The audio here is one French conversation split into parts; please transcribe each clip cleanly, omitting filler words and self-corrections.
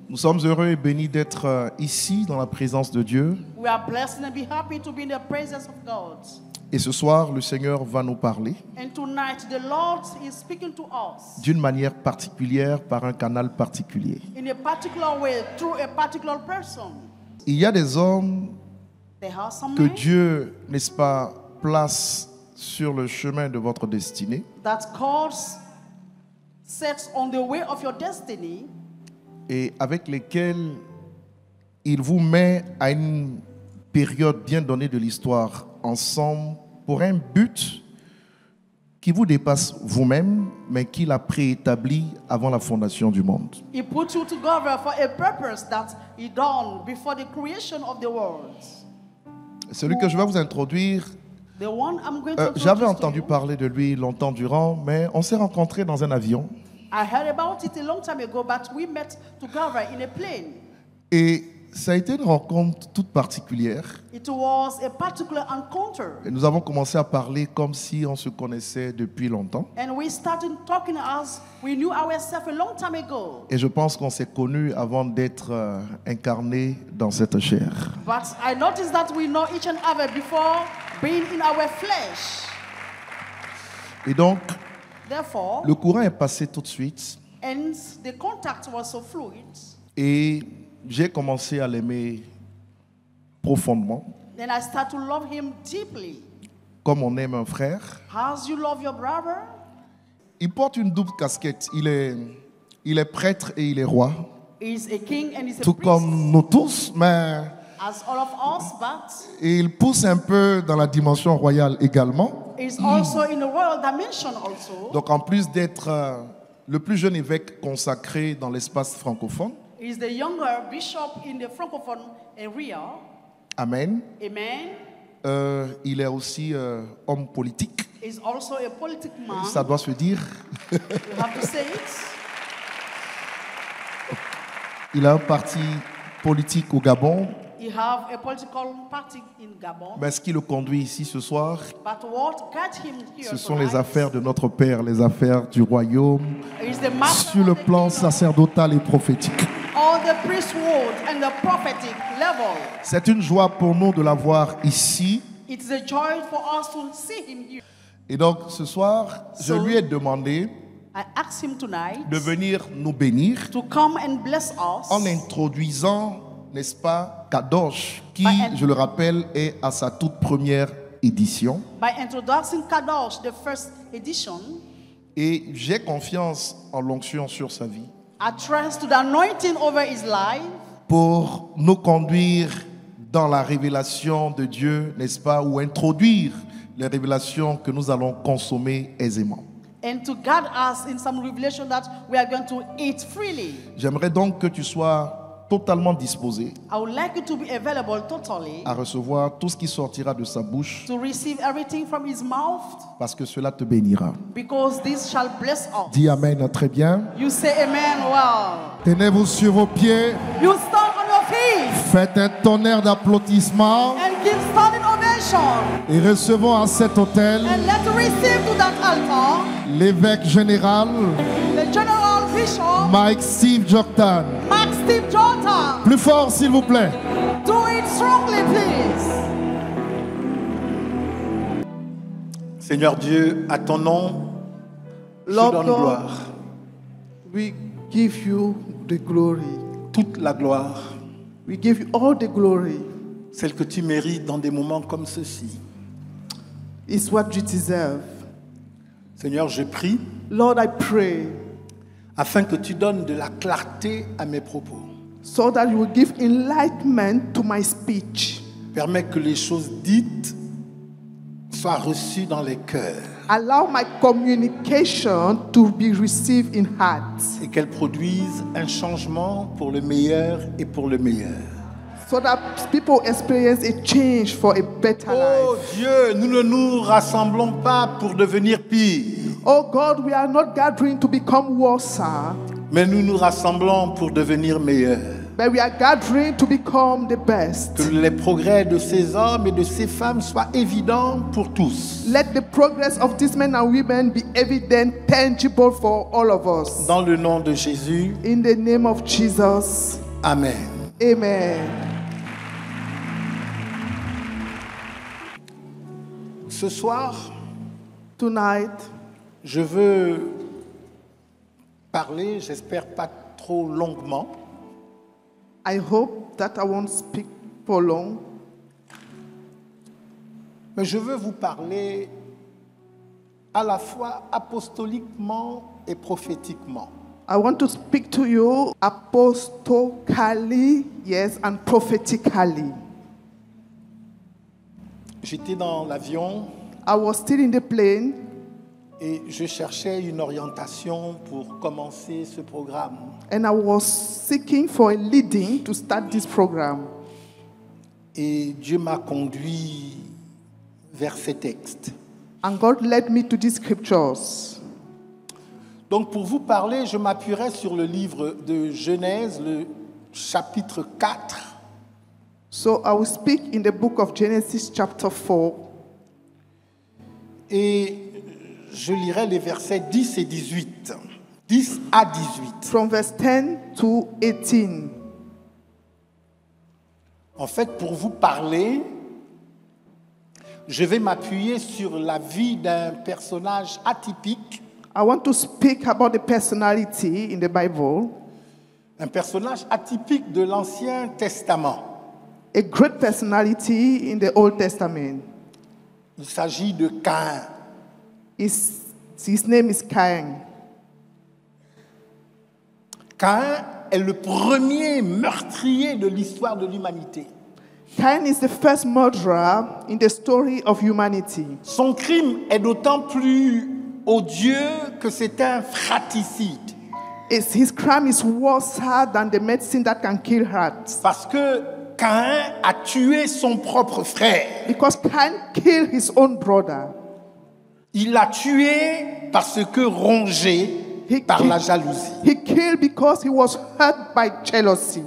Nous sommes heureux et bénis d'être ici dans la présence de Dieu. We are blessed and be happy to be in the presence of God. Et ce soir, le Seigneur va nous parler And tonight the Lord is speaking to us d'une manière particulière par un canal particulier. in a particular way through a particular person. Il y a des hommes There are some que men Dieu, n'est-ce pas, place sur le chemin de votre destinée. that God sets on the way of your destiny, Et avec lesquels il vous met à une période bien donnée de l'histoire ensemble pour un but qui vous dépasse vous-même, mais qu'il a préétabli avant la fondation du monde. He put you together for a purpose that He done before the creation of the world. Celui que je vais vous introduire, The one I'm going to j'avais introduce to entendu you, parler de lui longtemps durant, mais on s'est rencontrés dans un avion. I heard about it a long time ago, but we met together in a plane. Et ça a été une rencontre toute particulière. It was a particular encounter. Et nous avons commencé à parler comme si on se connaissait depuis longtemps. And we started talking as we knew ourselves a long time ago. Et je pense qu'on s'est connus avant d'être incarnés dans cette chair. But I noticed that we know each and other before being in our flesh. Et donc, Therefore, le courant est passé tout de suite. and the contact was so fluid. Et j'ai commencé à l'aimer profondément, Then I start to love him deeply. comme on aime un frère. As you love your brother, Il porte une double casquette. Il est prêtre et il est roi. he's a king and he's a Tout priest, comme nous tous, mais as all of us, but il pousse un peu dans la dimension royale également. he's also in the royal dimension also. Donc en plus d'être le plus jeune évêque consacré dans l'espace francophone, He's the younger bishop in the francophone area. amen, Amen. il est aussi homme politique. He's also a politic man. Ça doit se dire. You have to say it. Il a un parti politique au Gabon. He have a political party in Gabon. Mais ce qui le conduit ici ce soir, But what got him here ce sont tonight les affaires de notre Père, les affaires du royaume, is the matter sur le of the plan kingdom, sacerdotal et prophétique. on the priesthood and the prophetic level. C'est une joie pour nous de l'avoir ici. It's a joy for us to see him here. Et donc ce soir, je lui ai demandé I asked him tonight de venir nous bénir to come and bless us en introduisant, n'est-ce pas, Kadosh, qui, je le rappelle, est à sa toute première édition. by introducing Kadosh, the first edition. Et j'ai confiance en l'onction sur sa vie I trust to the anointing over his life pour nous conduire dans la révélation de Dieu, n'est-ce pas, ou introduire les révélations que nous allons consommer aisément. and to guide us in some revelation that we are going to eat freely. J'aimerais donc que tu sois totalement disposé I would like you to be available totally à recevoir tout ce qui sortira de sa bouche, to receive everything from his mouth, parce que cela te bénira. because this shall bless us. Dis Amen, très bien. You say amen, well. Tenez-vous sur vos pieds, You stand on your feet faites un tonnerre d'applaudissements and give standing ovation. et recevons à cet autel And let's receive to that altar l'évêque général the General Bishop, Mike Steve Jordan. Mark Steve Jordan. Plus fort s'il vous plaît. Do it strongly, please. Seigneur Dieu, à ton nom, je Lord donne God, gloire, we give you the glory. toute la gloire, We give you all the glory. celle que tu mérites dans des moments comme ceux-ci. It's what you deserve. Seigneur, je prie Lord, I pray afin que tu donnes de la clarté à mes propos. so that you will give enlightenment to my speech. Permets que les choses dites soient reçues dans les cœurs Allow my communication to be received in hearts, et qu'elles produisent un changement pour le meilleur et pour le meilleur. so that people experience a change for a better Oh life. Dieu, nous ne nous rassemblons pas pour devenir pire, Oh God, we are not gathering to become worse, mais nous nous rassemblons pour devenir meilleurs. But we are gathering to become the best. Que les progrès de ces hommes et de ces femmes soient évidents pour tous. Let the progress of these men and women be evident, tangible for all of us. Dans le nom de Jésus, In the name of Jesus. Amen. Amen. Ce soir, Tonight, je veux parler, j'espère pas trop longuement, I hope that I won't speak for long, mais je veux vous parler à la fois apostoliquement et prophétiquement. I want to speak to you apostolically, yes, and prophetically. J'étais dans l'avion I was still in the plane et je cherchais une orientation pour commencer ce programme. and I was seeking for a leading to start this program. Et Dieu m'a conduit vers ces textes. And God led me to these scriptures. Donc pour vous parler, je m'appuierai sur le livre de Genèse, le chapitre 4. So I will speak in the book of Genesis chapter 4. Et je lirai les versets 10 et 18. 10 à 18. From verse 10 to 18. En fait, pour vous parler, je vais m'appuyer sur la vie d'un personnage atypique, I want to speak about the personality in the Bible, un personnage atypique de l'Ancien Testament. a great personality in the Old Testament. Il s'agit de Caïn. His name is Cain. Caïn est le premier meurtrier de l'histoire de l'humanité. Cain is the first murderer in the story of humanity. Son crime est d'autant plus odieux que c'est un fratricide. His crime is worse than the medicine that can kill hearts. Parce que Caïn a tué son propre frère. Because Cain killed his own brother. Il l'a tué parce que rongé par la jalousie. He killed because he was hurt by jealousy.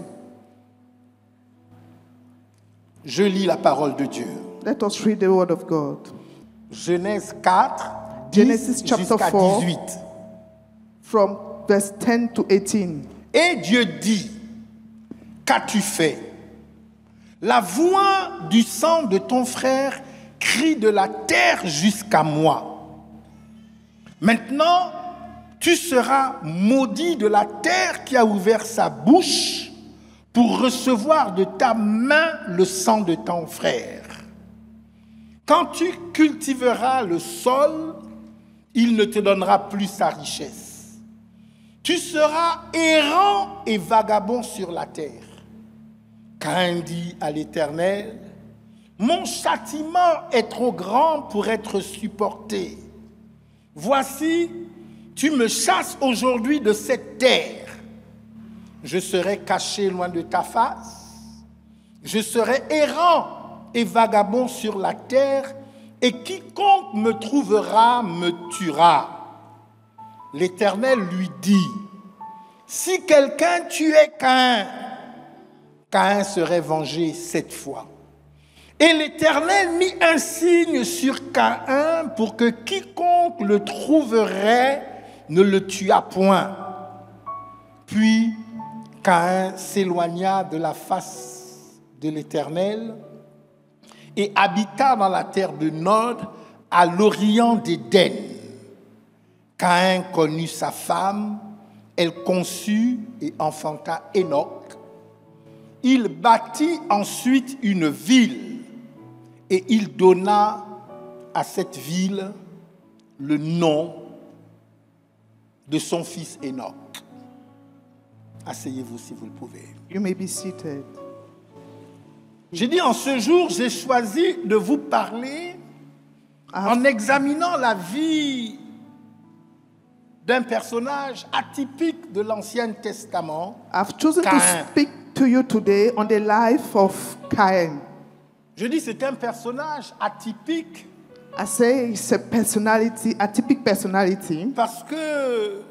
Je lis la parole de Dieu. Let us read the word of God. Genèse 4, Genesis 10 chapter jusqu'à 4. 18. From verse 10 to 18. Et Dieu dit, qu'as-tu fait? La voix du sang de ton frère crie de la terre jusqu'à moi. Maintenant, tu seras maudit de la terre qui a ouvert sa bouche pour recevoir de ta main le sang de ton frère. Quand tu cultiveras le sol, il ne te donnera plus sa richesse. Tu seras errant et vagabond sur la terre. Caïn dit à l'Éternel, mon châtiment est trop grand pour être supporté. Voici, tu me chasses aujourd'hui de cette terre. Je serai caché loin de ta face. Je serai errant et vagabond sur la terre, et quiconque me trouvera me tuera. L'Éternel lui dit, si quelqu'un tuait Caïn, Caïn serait vengé 7 fois. Et l'Éternel mit un signe sur Caïn pour que quiconque le trouverait ne le tuât point. Puis Caïn s'éloigna de la face de l'Éternel et habita dans la terre de Nod, à l'orient d'Éden. Caïn connut sa femme, elle conçut et enfanta Enoch. Il bâtit ensuite une ville et il donna à cette ville le nom de son fils Enoch. Asseyez-vous si vous le pouvez. You may be seated. J'ai dit en ce jour, j'ai choisi de vous parler en examinant la vie d'un personnage atypique de l'Ancien Testament, I've chosen to Cain. speak to you today on the life of Cain. Je dis c'est un personnage atypique I say it's a personality, a typical personality, parce que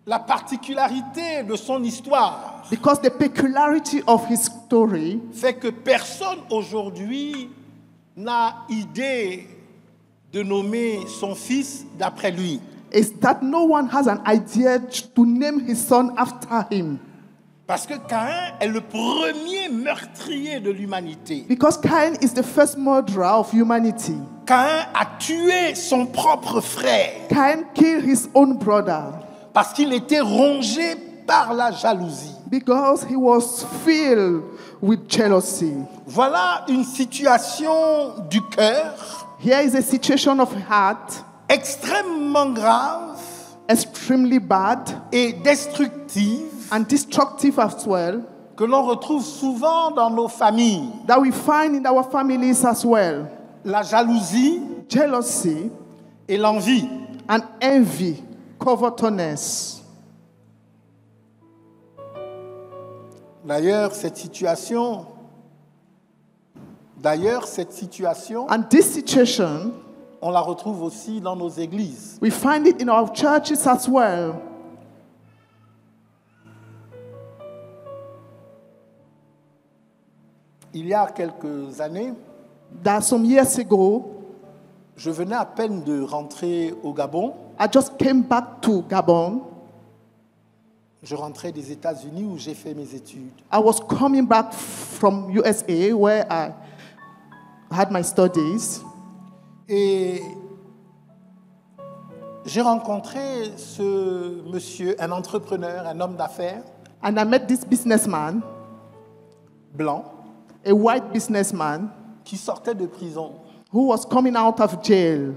la particularité de son histoire Because the peculiarity of his story fait que personne aujourd'hui n'a idée de nommer son fils d'après lui. is that no one has an idea to name his son after him. Parce que Caïn est le premier meurtrier de l'humanité. Because Cain is the first murderer of humanity. Caïn a tué son propre frère Cain killed his own brother parce qu'il était rongé par la jalousie. because he was filled with jealousy. Voilà une situation du cœur Here is a situation of heart, extrêmement grave extremely bad et destructive and destructive as well, que l'on retrouve souvent dans nos familles. that we find in our families as well. La jalousie Jealousy et l'envie. and envy, covetousness. D'ailleurs, cette situation, And this situation, on la retrouve aussi dans nos églises. we find it in our churches as well. Il y a quelques années, That some years ago, je venais à peine de rentrer au Gabon. I just came back to Gabon. Je rentrais des États-Unis où j'ai fait mes études. I was coming back from USA where I had my studies. Et j'ai rencontré ce monsieur, un entrepreneur, un homme d'affaires And I met this businessman, blanc a white businessman, qui sortait de prison. who was coming out of jail.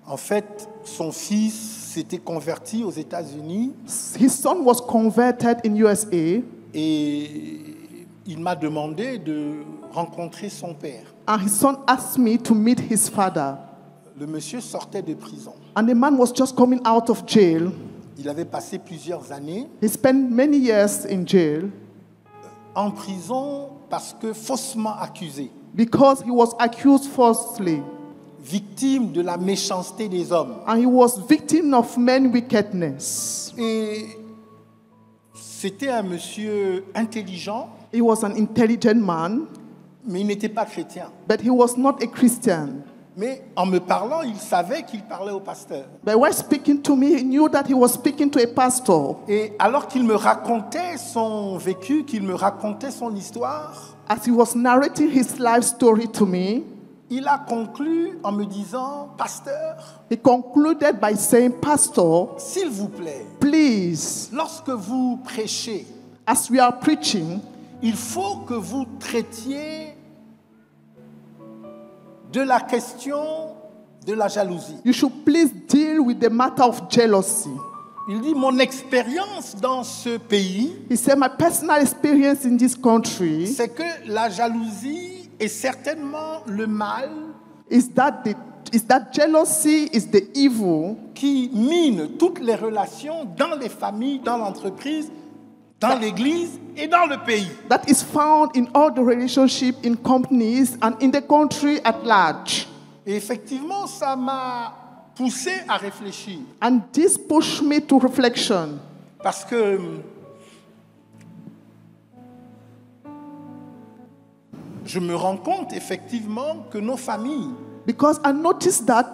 En fait, son fils s'était converti aux États-Unis His son was converted in USA, et il m'a demandé de rencontrer son père. and his son asked me to meet his father. Le monsieur sortait de prison. And the man was just coming out of jail. Il avait passé plusieurs années He spent many years in jail en prison parce que faussement accusé, because he was accused falsely, victime de la méchanceté des hommes. and he was victim of men's wickedness. Et c'était un monsieur intelligent, He was an intelligent man, mais il n'était pas chrétien. but he was not a Christian. Mais en me parlant, il savait qu'il parlait au pasteur. But while speaking to me, he knew that he was speaking to a pastor. Et alors qu'il me racontait son vécu, qu'il me racontait son histoire, As he was narrating his life story to me, il a conclu en me disant, pasteur, he concluded by saying, Pastor, s'il vous plaît, please, lorsque vous prêchez, as we are preaching, il faut que vous traitiez de la question de la jalousie. you should please deal with the matter of jealousy. Il dit, mon expérience dans ce pays, He said, my personal experience in this country c'est que la jalousie est certainement le mal is that jealousy is the evil qui mine toutes les relations dans les familles, dans l'entreprise, dans l'église et dans le pays. that is found in all the relationships in companies and in the country at large. Et effectivement, ça m'a poussé à réfléchir. And this pushed me to reflection. Parce que je me rends compte effectivement que nos familles Because I noticed that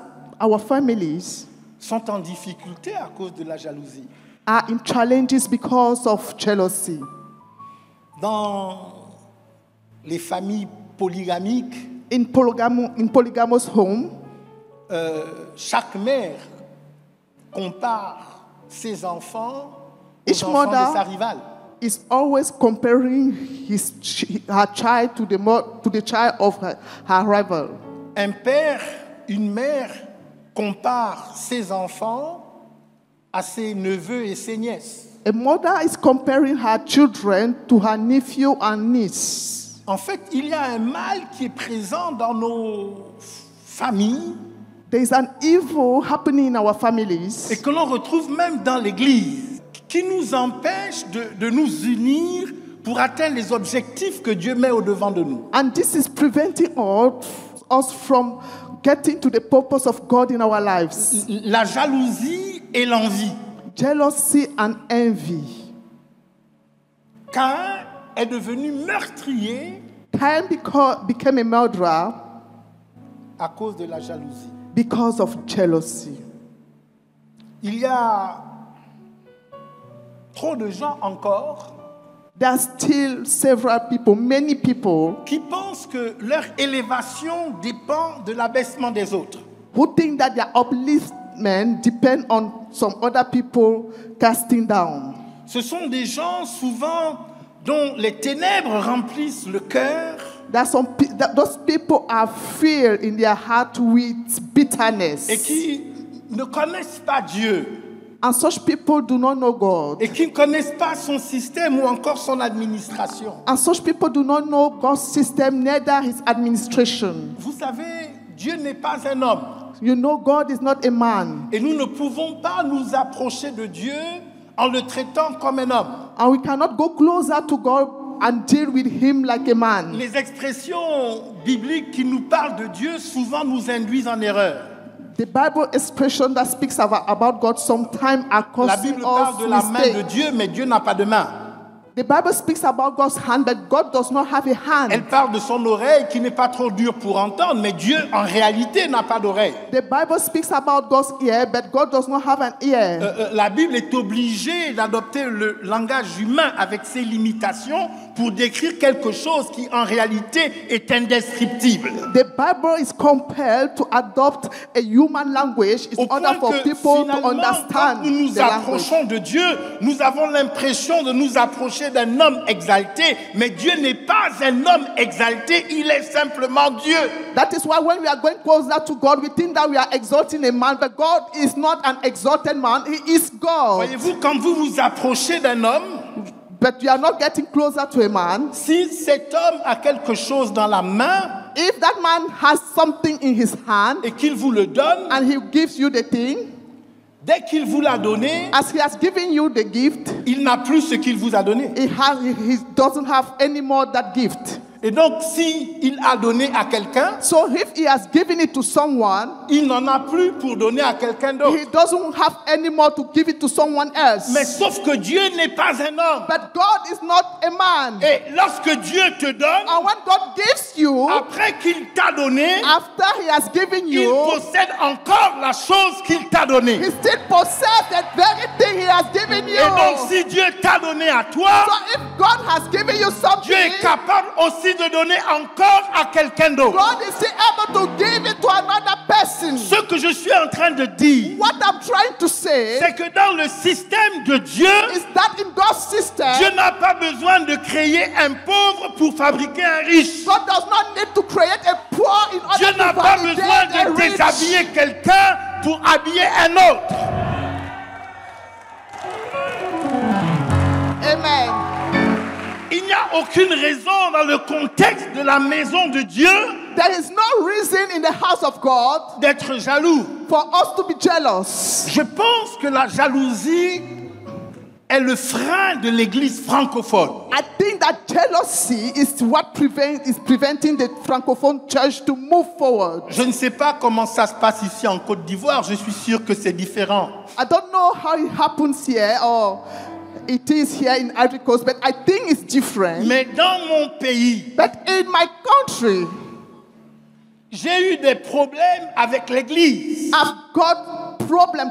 our families sont en difficulté à cause de la jalousie. are in challenges because of jealousy. Dans les familles polygamiques, In polygamous home, chaque mère compare ses enfants aux Each enfants mother de sa rivale. is always comparing her child to the child of her rival. Un père, une mère compare ses enfants à ses neveux et ses nièces. A mother is comparing her children to her nephew and niece. En fait, il y a un mal qui est présent dans nos familles There is an evil happening in our families, et que l'on retrouve même dans l'Église, qui nous empêche de nous unir pour atteindre les objectifs que Dieu met au-devant de nous. and this is preventing us from getting to the purpose of God in our lives. La jalousie et l'envie. jealousy and envy. Caïn est devenu meurtrier Cain became a murderer à cause de la jalousie. because of jealousy. Il y a trop de gens encore There are still several people, many people, qui pensent que leur élévation dépend de l'abaissement des autres. who think that their upliftment depend on some other people casting down. Ce sont des gens souvent dont les ténèbres remplissent le cœur Those people are filled in their heart with bitterness. et qui ne connaissent pas Dieu And such people do not know God. et qui ne connaissent pas son système ou encore son administration. And such people do not know God's system, neither his administration. Vous savez, Dieu n'est pas un homme You know God is not a man. et nous ne pouvons pas nous approcher de Dieu en le traitant comme un homme. And we cannot go closer to God and deal with him like a man. Les expressions bibliques qui nous parlent de Dieu souvent nous induisent en erreur. The Bible expression that speaks about God sometimes are La causing Bible parle us de la main de mistake. Dieu, mais Dieu n'a pas de main. The Bible speaks about God's hand, but God does not have a hand. Elle parle de son oreille qui n'est pas trop dure pour entendre, mais Dieu en réalité n'a pas d'oreille. The Bible speaks about God's ear, but God does not have an ear. La Bible est obligée d'adopter le langage humain avec ses limitations pour décrire quelque chose qui en réalité est indescriptible. The Bible is compelled to adopt a human language in Au point order for que people to finalement, quand understand nous nous the language. approchons de Dieu, nous avons l'impression de nous approcher d'un homme exalté, mais Dieu n'est pas un homme exalté, il est simplement Dieu. That is why when we are going closer to God, we think that we are exalting a man, but God is not an exalted man, he is God. Voyez-vous, quand vous vous approchez d'un homme, But we are not getting closer to a man. si cet homme a quelque chose dans la main If that man has something in his hand et qu'il vous le donne, and he gives you the thing, dès qu'il vous l'a donné, as he has given you the gift, il n'a plus ce qu'il vous a donné. he doesn't have any more that gift. Et donc, si il a donné à quelqu'un, So if he has given it to someone, il n'en a plus pour donner à quelqu'un d'autre. he doesn't have any more to give it to someone else. Mais sauf que Dieu n'est pas un homme. But God is not a man. Et lorsque Dieu te donne, And when God gives you, après qu'il t'a donné, after he has given il you, possède encore la chose qu'il t'a donnée. he still possesses that very thing he has given you. Et donc, si Dieu t'a donné à toi, So if God has given you Dieu something, est capable aussi de donner encore à quelqu'un d'autre. God is still able to give it to another person. Ce que je suis en train de dire, What I'm trying to say c'est que dans le système de Dieu, is that in God's system, Dieu n'a pas besoin de créer un pauvre pour fabriquer un riche. God does not need to create a poor in Dieu order n'a to pas besoin validate a de rich. déshabiller quelqu'un pour habiller un autre. Amen. Il n'y a aucune raison dans le contexte de la maison de Dieu There is no reason in the house of God d'être jaloux. for us to be jealous. Je pense que la jalousie est le frein de l'église francophone. I think that jealousy is what is preventing the Francophone church to move forward. Je ne sais pas comment ça se passe ici en Côte d'Ivoire, je suis sûr que c'est différent. I don't know how it happens here or it is here in Ivory Coast, but I think it's different. Mais dans mon pays, But in my country, j'ai eu des problèmes avec l'église. I've got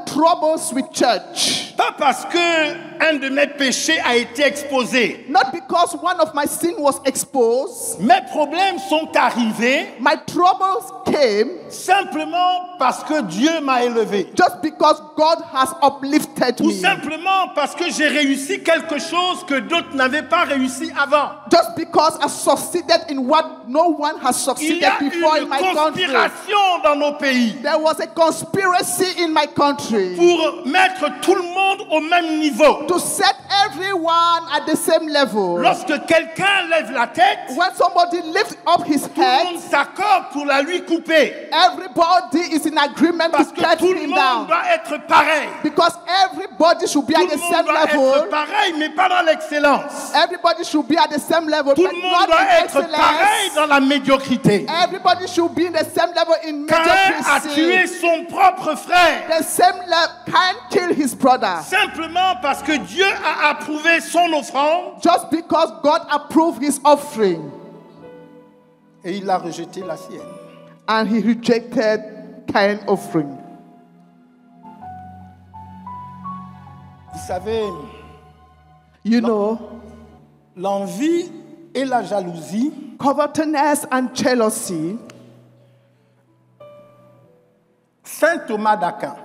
troubles with church. Pas parce que un de mes péchés a été exposé. Not because one of my sin was exposed. Mes problèmes sont arrivés My troubles came simplement parce que Dieu m'a élevé. just because God has uplifted Ou me. simplement parce que j'ai réussi quelque chose que d'autres n'avaient pas réussi avant. Just because I succeeded in what no one has Il y succeeded a before in une my country. conspiration dans nos pays There was a conspiracy in my country pour mettre tout le monde au même niveau. to set everyone at the same level. Lorsque quelqu'un lève la tête, When somebody lifts up his tout le monde head, s'accorde pour la lui couper. everybody is in agreement Parce to que cut tout le him monde down. doit être pareil. Because everybody should be Tout at le the monde same doit être level. pareil, mais pas dans l'excellence. Everybody should be at the same level, Tout but le monde not doit in être pareil excellence. dans la médiocrité. Everybody should be in the same level in Caïn a tué mediocrity. son propre frère. The same level can kill his brother. altar. Simplement parce que Dieu a approuvé son offrande Just because God approved his offering et il a rejeté la sienne. and he rejected Cain's offering. Vous savez, You know, l'envie et la jalousie covetousness and jealousy. Saint Thomas d'Aquin,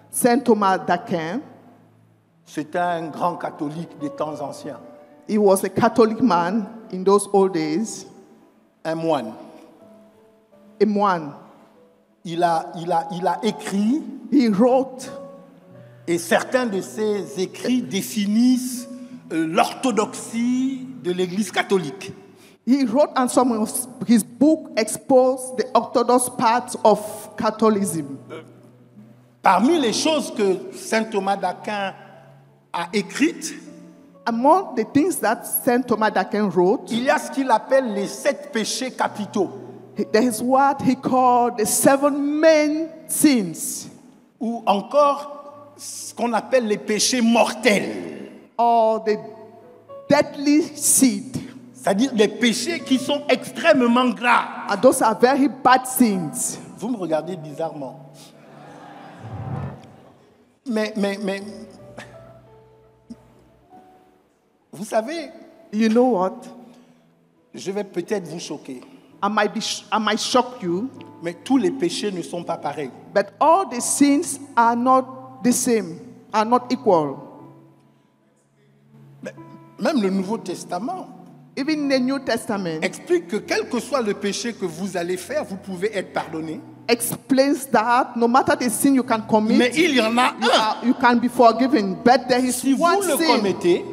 Saint Thomas d'Aquin, c'était un grand catholique des temps anciens, he was a Catholic man in those old days, un moine. a moine. Il a écrit, He wrote, et certains de ses écrits définissent l'orthodoxie de l'Église catholique. he wrote, and some of his book exposed the orthodox parts of Catholicism. Parmi les choses que Saint Thomas d'Aquin a écrites, Among the things that Saint Thomas d'Aquin wrote, il y a ce qu'il appelle les 7 péchés capitaux, there is what he called the 7 main sins, ou encore ce qu'on appelle les péchés mortels, or the deadly seed. c'est-à-dire des péchés qui sont extrêmement graves. And those are very bad sins. Vous me regardez bizarrement. Mais, vous savez, You know what? je vais peut-être vous choquer, I might shock you, mais tous les péchés ne sont pas pareils. but all the sins are not the same, are not equal. Même le Nouveau Testament Even in the New Testament explique que quel que soit le péché que vous allez faire, vous pouvez être pardonné. explains that no matter the sin you can commit, Mais il y en a un. you can be forgiven. But there is Si vous one le sin commettez,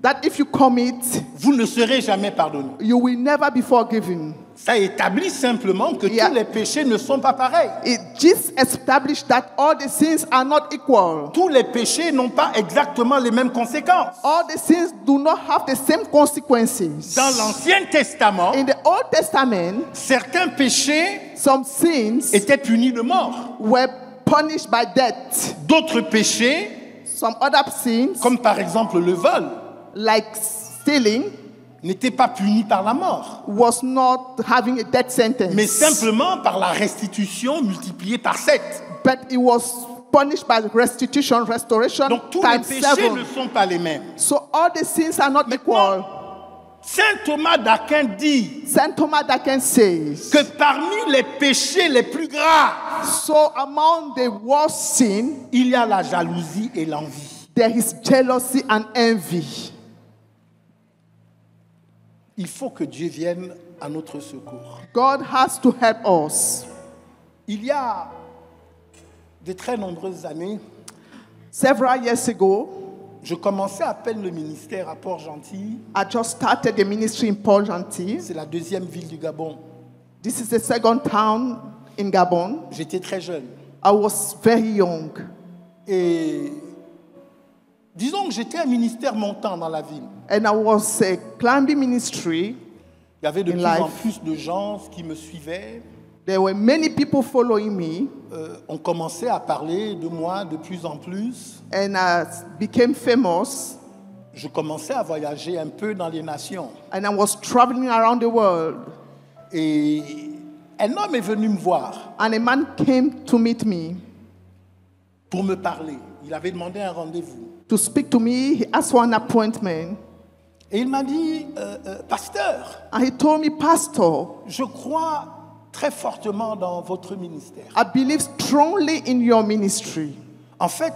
that if you commit, vous ne serez jamais pardonné. you will never be forgiven. Ça établit simplement que Yeah. tous les péchés ne sont pas pareils. It just established that all the sins are not equal. Tous les péchés n'ont pas exactement les mêmes conséquences. All the sins do not have the same consequences. Dans l'Ancien Testament, In the Old Testament, certains péchés some sins étaient punis de mort. were punished by death. D'autres péchés, Some other sins, comme par exemple le vol, like stealing, n'étaient pas punis par la mort, was not having a death sentence. mais simplement par la restitution multipliée par 7. But it was punished by restitution, restoration Donc tous les times péchés ne 7. sont pas les mêmes. So all the sins are not equal. Saint Thomas d'Aquin dit Saint Thomas d'Aquin says, que parmi les péchés les plus graves, so among the worst sin, il y a la jalousie et l'envie. there is jealousy and envy. Il faut que Dieu vienne à notre secours. God has to help us. Il y a de très nombreuses années, Several years ago, je commençais à peine le ministère à Port-Gentil. I just started the ministry in Port-Gentil. C'est la deuxième ville du Gabon. This is the second town in Gabon. J'étais très jeune. I was very young. Et disons que j'étais un ministère montant dans la ville. And I was a climbing ministry. Il y avait de In plus en life. plus de gens qui me suivaient. There were many people following me. On commençait à parler de moi de plus en plus. And I became famous. Je commençais à voyager un peu dans les nations. And I was traveling around the world. Et un homme est venu me voir And a man came to meet me pour me parler. Il avait demandé un rendez-vous. to speak to me. He asked for an appointment. Et il m'a dit, pasteur, And he told me, Pastor, je crois très fortement dans votre ministère. I believe strongly in your ministry. En fait,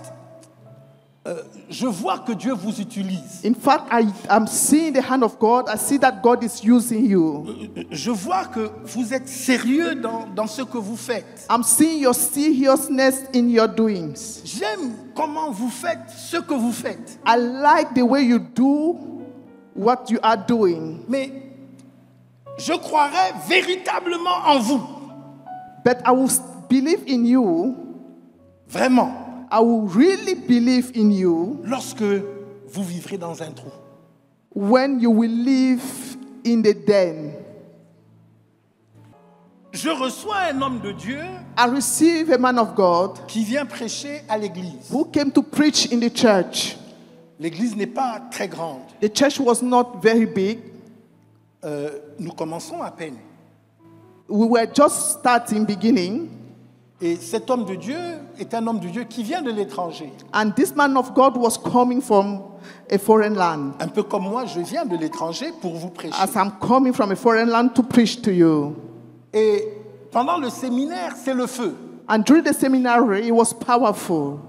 je vois que Dieu vous utilise. In fact, I'm seeing the hand of God. I see that God is using you. Je vois que vous êtes sérieux dans ce que vous faites. I'm seeing your seriousness in your doings. J'aime comment vous faites ce que vous faites. I like the way you do what you are doing. Mais je croirais véritablement en vous. But I will believe in you. Vraiment. I will really believe in you Lorsque vous vivrez dans un trou. when you will live in the den. je reçois un homme de Dieu I received a man of God qui vient prêcher à l'église. who came to preach in the church. L'église n'est pas très grande. The church was not very big. Nous commençons à peine. We were just starting, beginning. Et cet homme de Dieu est un homme de Dieu qui vient de l'étranger. And this man of God was coming from a foreign land. Un peu comme moi, je viens de l'étranger pour vous prêcher. As I'm coming from a foreign land to preach to you. Et pendant le séminaire, c'est le feu. And during the seminary, it was powerful.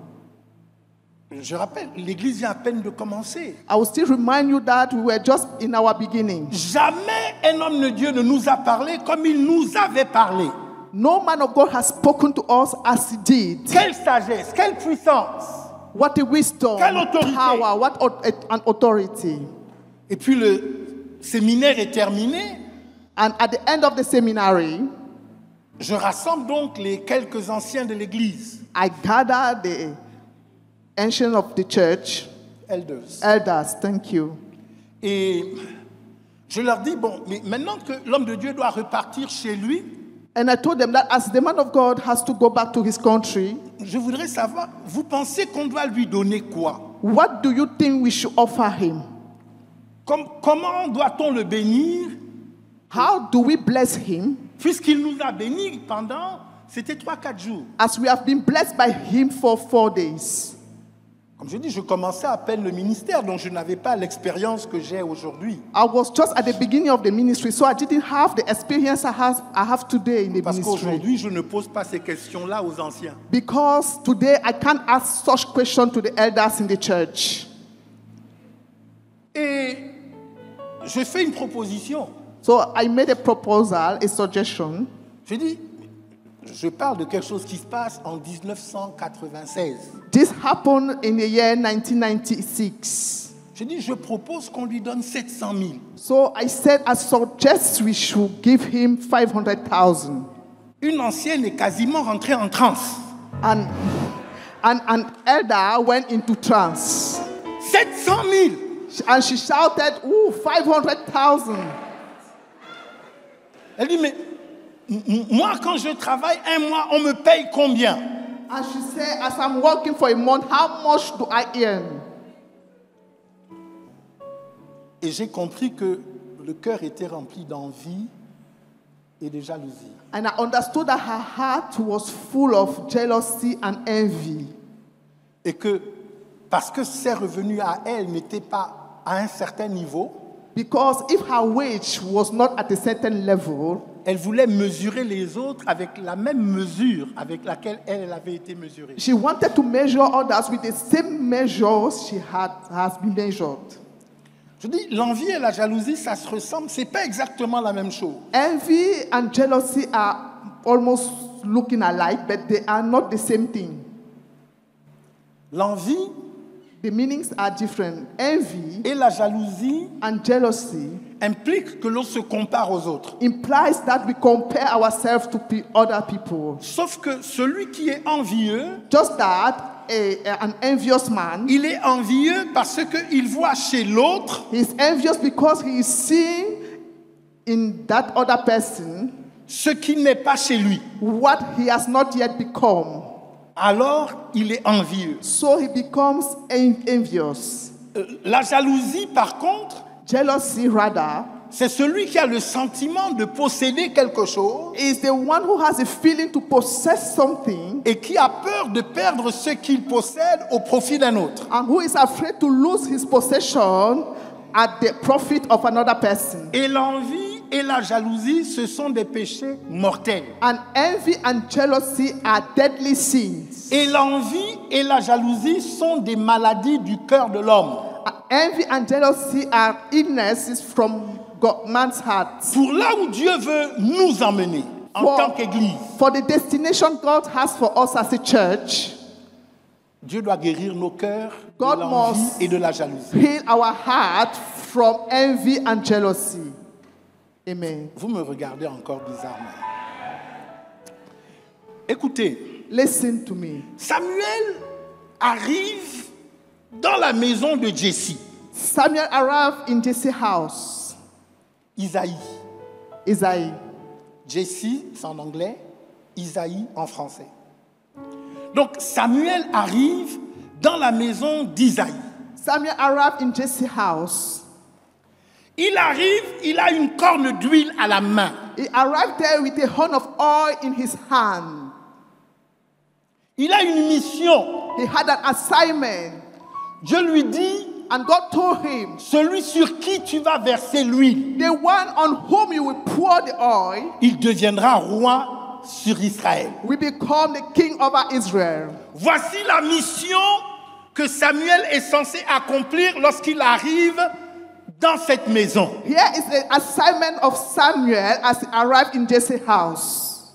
Je rappelle, l'église vient à peine de commencer. I will still remind you that we were just in our beginning. Jamais un homme de Dieu ne nous a parlé comme il nous avait parlé. No man of God has spoken to us as he did. Quelle sagesse, quelle puissance. What a wisdom, Quelle autorité. power, what an authority. Et puis le séminaire est terminé. And at the end of the seminary, Je rassemble donc les quelques anciens de l'église, I gathered the ancients of the church, elders, thank you. et je leur dis, bon, mais maintenant que l'homme de Dieu doit repartir chez lui, And I told them that as the man of God has to go back to his country, je voudrais savoir, vous pensez qu'on doit lui donner quoi? what do you think we should offer him? Comment doit-on le bénir? How do we bless him? Puisqu'il nous a bénis pendant, c'était 3-4 jours. As we have been blessed by him for 4 days. Comme je dis, je commençais à peine le ministère, donc je n'avais pas l'expérience que j'ai aujourd'hui. I was just at the beginning of the ministry, so I didn't have the experience I have today in the Parce ministry. qu'aujourd'hui, je ne pose pas ces questions-là aux anciens. Because today I can't ask such questions to the elders in the church. Et je fais une proposition. So I made a proposal, a suggestion. Je dis, je parle de quelque chose qui se passe en 1996. This happened in the year 1996. Je dis, je propose qu'on lui donne 700 000. So I said, I suggest we should give him 500,000. Une ancienne est quasiment rentrée en transe. And an elder went into trance. 700 000. And she shouted, ooh, 500,000. Elle dit, mais moi, quand je travaille un mois, on me paye combien? And she said, as I'm working for a month, how much do I earn? Et j'ai compris que le cœur était rempli d'envie et de jalousie. And I understood that her heart was full of jealousy and envy. Et que parce que ses revenus à elle n'étaient pas à un certain niveau, Because if her wage was not at a certain level, elle voulait mesurer les autres avec la même mesure avec laquelle elle avait été mesurée. she wanted to measure others with the same measures she has been measured. Je dis, l'envie et la jalousie, ça se ressemble, c'est pas exactement la même chose. Envy and jealousy are almost looking alike, but they are not the same thing. L'envie The meanings are different. Envy et la jalousie and jealousy impliquent que l'on se compare aux autres. implies that we compare ourselves to other people. Sauf que celui qui est envieux, Just that an envious man, il est envieux parce qu'il voit chez l'autre he is envious because he is seeing in that other person ce qui n'est pas chez lui. what he has not yet become. Alors, il est envieux. So he becomes envious. La jalousie, par contre, Jealousy, rather, c'est celui qui a le sentiment de posséder quelque chose is the one who has a feeling to possess something et qui a peur de perdre ce qu'il possède au profit d'un autre. and who is afraid to lose his possession at the profit of another person. Et l'envie et la jalousie, ce sont des péchés mortels. And envy and jealousy are deadly sins. Et l'envie et la jalousie sont des maladies du cœur de l'homme. Envy and jealousy are illnesses from man's heart. Pour là où Dieu veut nous emmener en tant qu'Église, For the destination God has for us as a church, Dieu doit guérir nos cœurs de God l'envie must et de la jalousie. heal our heart from envy and jealousy. Amen. Vous me regardez encore bizarrement. Écoutez, Listen to me. Samuel arrive dans la maison de Jesse, Samuel arrived in Jesse's house. Isaïe. Isaiah. Jesse, c'est en anglais, Isaïe en français. Donc Samuel arrive dans la maison d'Isaïe. Samuel arrived in Jesse's house. Il arrive, il a une corne d'huile à la main. He arrived there with a horn of oil in his hand. Il a une mission. He had an assignment. Dieu lui dit, And God told him, celui sur qui tu vas verser l'huile, the one on whom you will pour the oil il deviendra roi sur Israël. will become the king over Israel. Voici la mission que Samuel est censé accomplir lorsqu'il arrive dans cette maison. Here is the assignment of Samuel as he arrived in Jesse's house.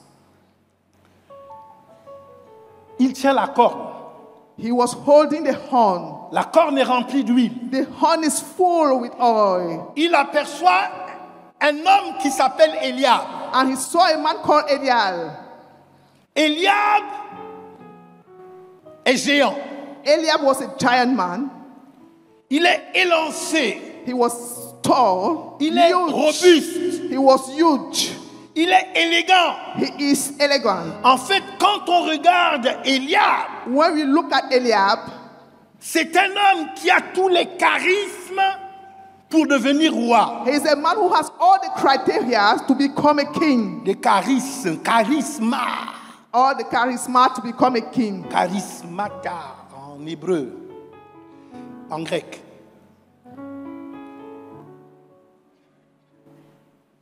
Il tient la corne. He was holding the horn. La corne est remplie d'huile. The horn is full with oil. Il aperçoit un homme qui s'appelle Eliab. And he saw a man called Eliab. Eliab est géant. Eliab was a giant man. Il est élancé. He was tall. Il est huge. robuste. He was huge. Il est élégant. He is elegant. En fait, quand on regarde Eliab, When we look at Eliab, c'est un homme qui a tous les charismes pour devenir roi. he is a man who has all the criteria to become a king. Des charismes, charisma, All the charisma to become a king. charismata en hébreu, en grec.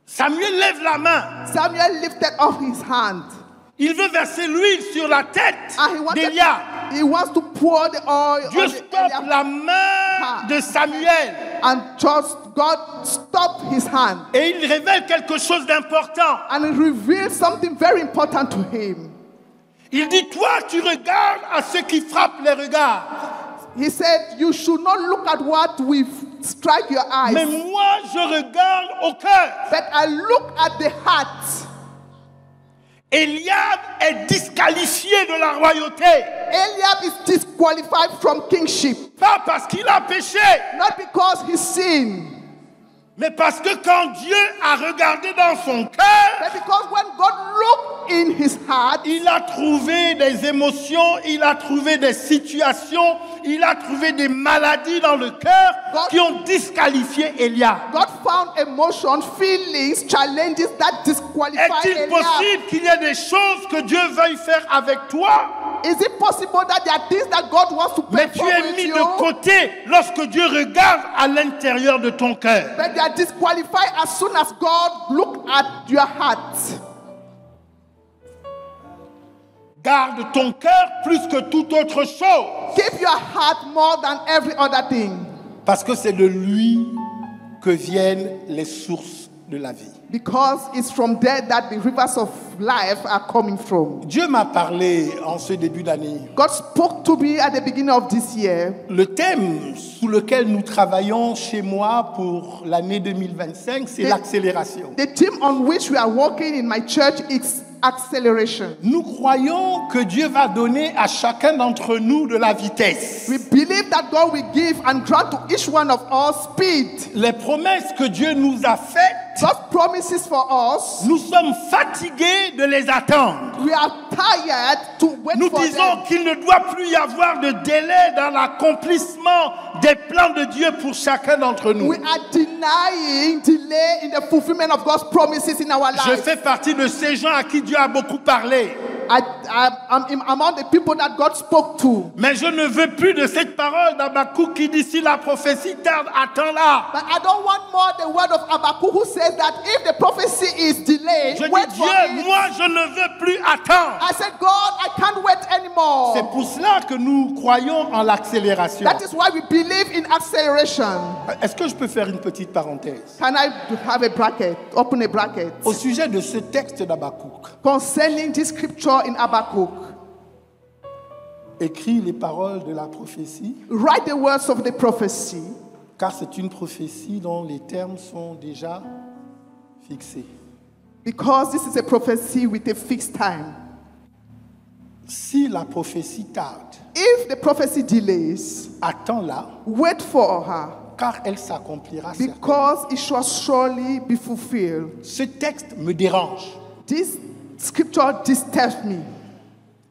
Samuel lève la main. Samuel lifted up his hand. Il veut verser l'huile sur la tête And d'Eliab. he wants to pour the oil Dieu on the stoppe Eliab. la main de Samuel And just God stopped his hand. et il révèle quelque chose d'important. And he revealed something very important to him. Il dit, toi, tu regardes à ceux qui frappent les regards. He said, you should not look at what we strike your eyes, Mais moi, je regarde au cœur. but I look at the heart. Eliab est disqualifié de la royauté. Eliab is disqualified from kingship, Pas parce qu'il a péché, not because he sinned, mais parce que quand Dieu a regardé dans son cœur, but because when God looked in his heart, il a trouvé des émotions, il a trouvé des situations, il a trouvé des maladies dans le cœur qui ont disqualifié Eliab. God found emotions, feelings, challenges that disqualify Est-il Eliab. possible qu'il y ait des choses que Dieu veuille faire avec toi, Is it possible that there are things that God wants to mais tu perform es with mis you, de côté lorsque Dieu regarde à l'intérieur de ton cœur? but they are disqualified as soon as God looked at your heart? Garde ton cœur plus que toute autre chose, Keep your heart more than every other thing, parce que c'est de lui que viennent les sources de la vie. because it's from there that the rivers of life are coming from. Dieu m'a parlé en ce début d'année. God spoke to me at the beginning of this year. Le thème sous lequel nous travaillons chez moi pour l'année 2025, c'est l'accélération. The theme on which we are working in my church is acceleration. Nous croyons que Dieu va donner à chacun d'entre nous de la vitesse. We believe that God will give and grant to each one of us speed. Les promesses que Dieu nous a faites, God's promises for us, nous sommes fatigués de les attendre. we are tired to wait Nous for disons them. qu'il ne doit plus y avoir de délai dans l'accomplissement des plans de Dieu pour chacun d'entre nous. We are denying delay in the fulfillment of God's promises in our Je lives. fais partie de ces gens à qui Dieu a beaucoup parlé. I'm among the people that God spoke to. Mais je ne veux plus de cette parole d'Habakkuk qui dit si la prophétie tarde, attends-la. But I don't want more the word of Habakkuk who says that if the prophecy is delayed, Je wait dis for Dieu, it. moi je ne veux plus attendre. I said, God, I can't wait C'est anymore. pour cela que nous croyons en l'accélération. That is why we believe in acceleration. Est-ce que je peux faire une petite parenthèse? Can I have a bracket? Open a bracket. Au sujet de ce texte d'Habakkuk, Concerning this scripture in Habakkuk, écrit les paroles de la prophétie, write the words of the prophecy, car c'est une prophétie dont les termes sont déjà fixés. because this is a prophecy with a fixed time. Si la prophétie tarde, If the prophecy delays, attends-la, wait for her, car elle s'accomplira certainement. because it shall surely be fulfilled. Ce texte me dérange. This scripture disturbs me.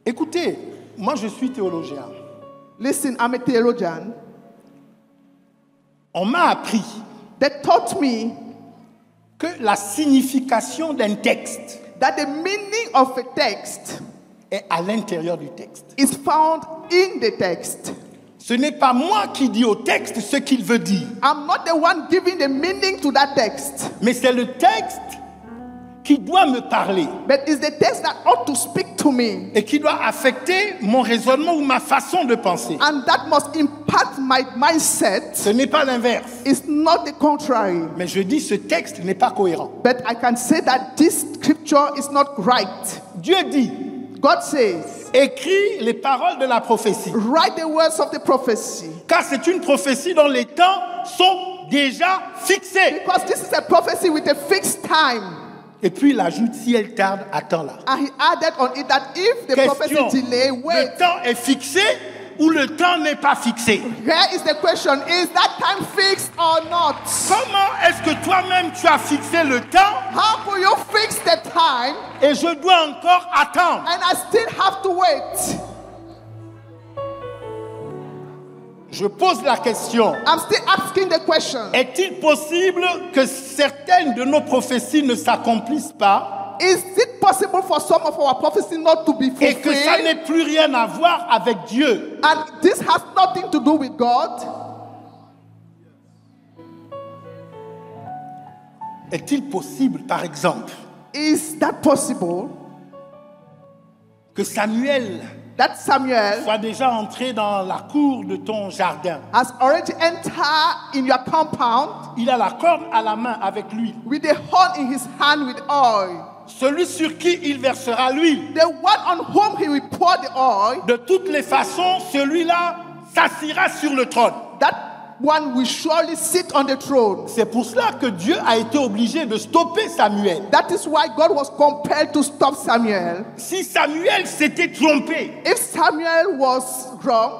Écoutez, moi je suis théologien. Listen, I'm a theologian. On m'a appris They taught me que la signification d'un texte that the meaning of a text est à l'intérieur du texte. is found in the text. Ce n'est pas moi qui dis au texte ce qu'il veut dire, I'm not the one giving the meaning to that text, mais c'est le texte qui doit me parler but it's the text that ought to speak to me, et qui doit affecter mon raisonnement ou ma façon de penser. and that must impact my mindset. Ce n'est pas l'inverse. It's not the contrary. Mais je dis ce texte n'est pas cohérent. But I can say that this scripture is not right. Dieu dit, God says, écris les paroles de la prophétie, write the words of the prophecy. car c'est une prophétie dont les temps sont déjà fixés. Because this is a prophecy with a fixed time. Et puis il ajoute, si elle tarde, attends-la. And he added on it that if the Question, prophecy delay, wait. le temps est fixé ou le temps n'est pas fixé? Here is the question, is that time fixed or not? Comment est-ce que toi-même tu as fixé le temps How will you fix the time et je dois encore attendre? and I still have to wait? Je pose la question. I'm still asking the question. Est-il possible que certaines de nos prophéties ne s'accomplissent pas Is it possible for some of our prophecy not to be et que ça fulfilled? n'ait plus rien à voir avec Dieu? And this has nothing to do with God? Est-il possible, par exemple, Is that possible? que Samuel That Samuel soit déjà entré dans la cour de ton jardin? has already entered in your compound Il a la corde à la main avec l'huile. with a horn in his hand with oil. Celui sur qui il versera l'huile. The one on whom he will pour the oil, De toutes les façons, celui-là s'assira sur le trône. that one will surely sit on the throne. C'est pour cela que Dieu a été obligé de stopper Samuel. That is why God was compelled to stop Samuel. Si Samuel s'était trompé If Samuel was wrong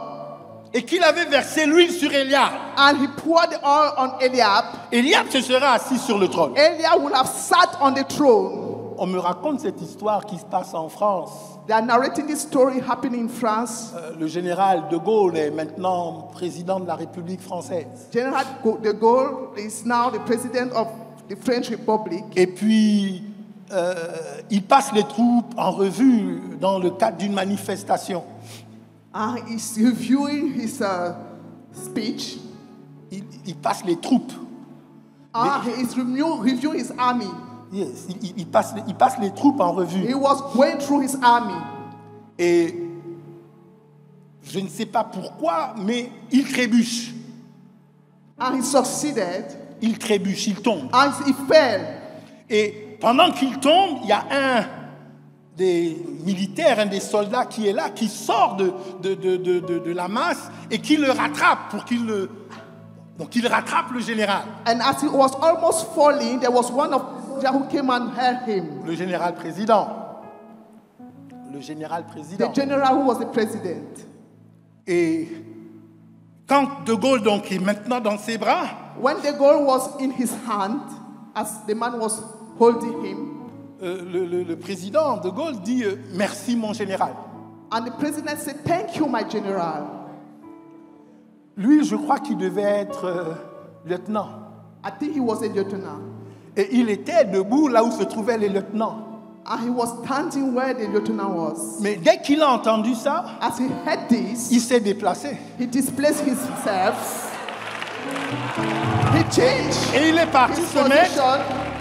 et qu'il avait versé l'huile sur Eliab, and he poured the oil on Eliab, Eliab se serait assis sur le trône. Eliab would have sat on the throne. On me raconte cette histoire qui se passe en France. They are narrating this story happening in France. Le général de Gaulle est maintenant président de la République française. General de Gaulle is now the president of the French Republic. Et puis, il passe les troupes en revue dans le cadre d'une manifestation. And he's reviewing his speech. Il passe les troupes. He is reviewing his army. Yes, il passe les troupes en revue. He was going through his army. Et je ne sais pas pourquoi, mais il trébuche. And he succeeded. Il trébuche, il tombe. And he fell. Et pendant qu'il tombe, il y a un des militaires, un des soldats qui est là, qui sort de la masse et qui le rattrape pour qu'il le... Donc il rattrape le général. And as he was almost falling, there was one of them who came and held him. Le général président. Le général président. The general who was the president. Et quand De Gaulle donc est maintenant dans ses bras, When the goal was in his hand, as the man was holding him, le président De Gaulle dit merci mon général. and the president said, "Thank you, my general." Lui, je crois qu'il devait être lieutenant. I think he was a lieutenant. Et il était debout là où se trouvaient les lieutenants. And he was standing where the lieutenant was. Mais dès qu'il a entendu ça, As he heard this, il s'est déplacé. he displaced himself. He changed Et il est parti his se mettre. position.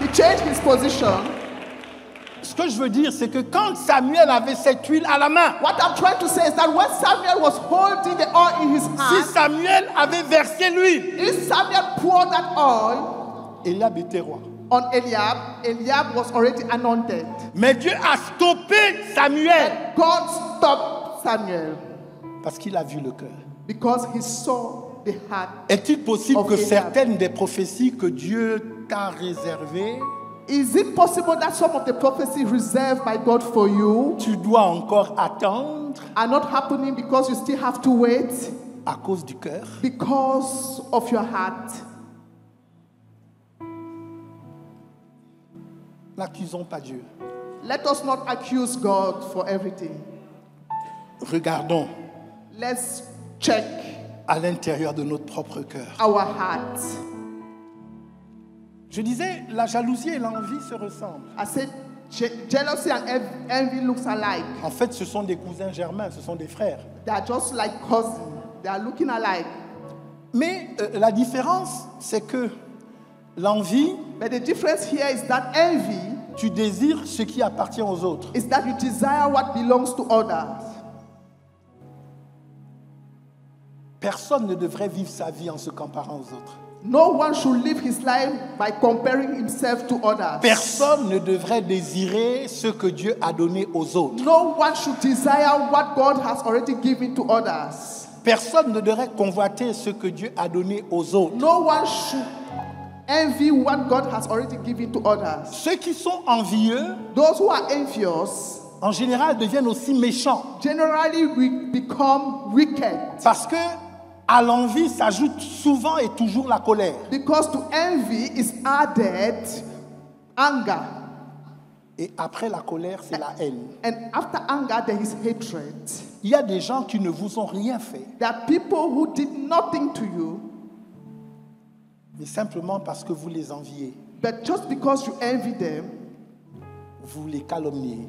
He changed his position. Ce que je veux dire, c'est que quand Samuel avait cette huile à la main, What I'm trying to say is that when Samuel was holding the oil in his si hand, Samuel avait versé l'huile, if Samuel poured that oil Eliab était roi. on Eliab, Eliab was already anointed. Mais Dieu a stoppé Samuel God stopped Samuel parce qu'il a vu le cœur. because he saw the heart. Est-il possible Of que Eliab. certaines des prophéties que Dieu t'a réservées, Is it possible that some of the prophecies reserved by God for you tu dois encore attendre are not happening because you still have to wait à cause du cœur? because of your heart? N'accusons pas Dieu. Let us not accuse God for everything. Regardons Let's check à l'intérieur de notre propre cœur. our hearts. Je disais, la jalousie et l'envie se ressemblent. I said, jealousy and envy looks alike. En fait, ce sont des cousins germains, ce sont des frères. They are just like cousins. They are looking alike. Mais la différence, c'est que l'envie, But the difference here is that envy tu désires ce qui appartient aux autres. is that you desire what belongs to others. Personne ne devrait vivre sa vie en se comparant aux autres. No one should live his life by comparing himself to others. Personne ne devrait désirer ce que Dieu a donné aux autres. No one should desire what God has already given to others. Personne ne devrait convoiter ce que Dieu a donné aux autres. No one should envy what God has already given to others. Ceux qui sont envieux, Those who are envious en général, deviennent aussi méchants. generally become wicked, Parce que à l'envie s'ajoute souvent et toujours la colère. because to envy is added anger, Et après la colère, c'est la haine. and after anger there is hatred. Il y a des gens qui ne vous ont rien fait, There are people who did nothing to you, mais simplement parce que vous les enviez. but just because you envy them, Vous les calomniez,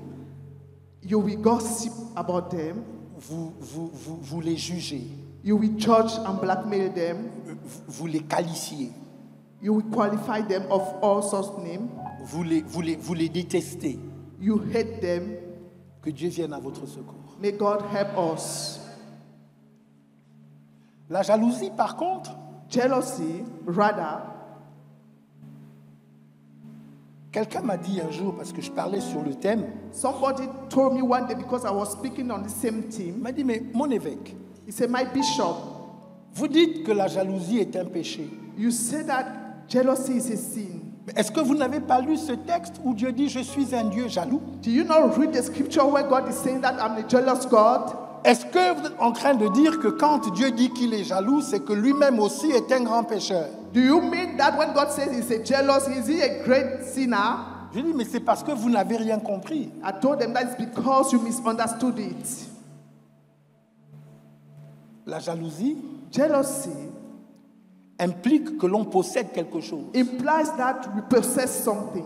you will gossip about them, vous les jugez, you will judge and blackmail them, vous les qualifiez, you will qualify them of all sorts of names, vous les détestez. you hate them. Que Dieu vienne à votre secours. May God help us. La jalousie, par contre, Jealousy, rather, quelqu'un m'a dit un jour, parce que je parlais sur le thème, somebody told me one day because I was speaking on the same il team. m'a dit, mais mon évêque, He said, my bishop, vous dites que la jalousie est un péché. you say that jealousy is a sin. Mais est-ce que vous n'avez pas lu ce texte où Dieu dit, je suis un Dieu jaloux? Do you not read the scripture where God is saying that I'm a jealous God? Est-ce que vous êtes en train de dire que quand Dieu dit qu'il est jaloux, c'est que lui-même aussi est un grand pécheur? Do you mean that when God says he's a jealous, is he a great sinner? Je dis, mais c'est parce que vous n'avez rien compris. I told them that it's because you misunderstood it. La jalousie Jealousy implique que l'on possède quelque chose implies that we possess something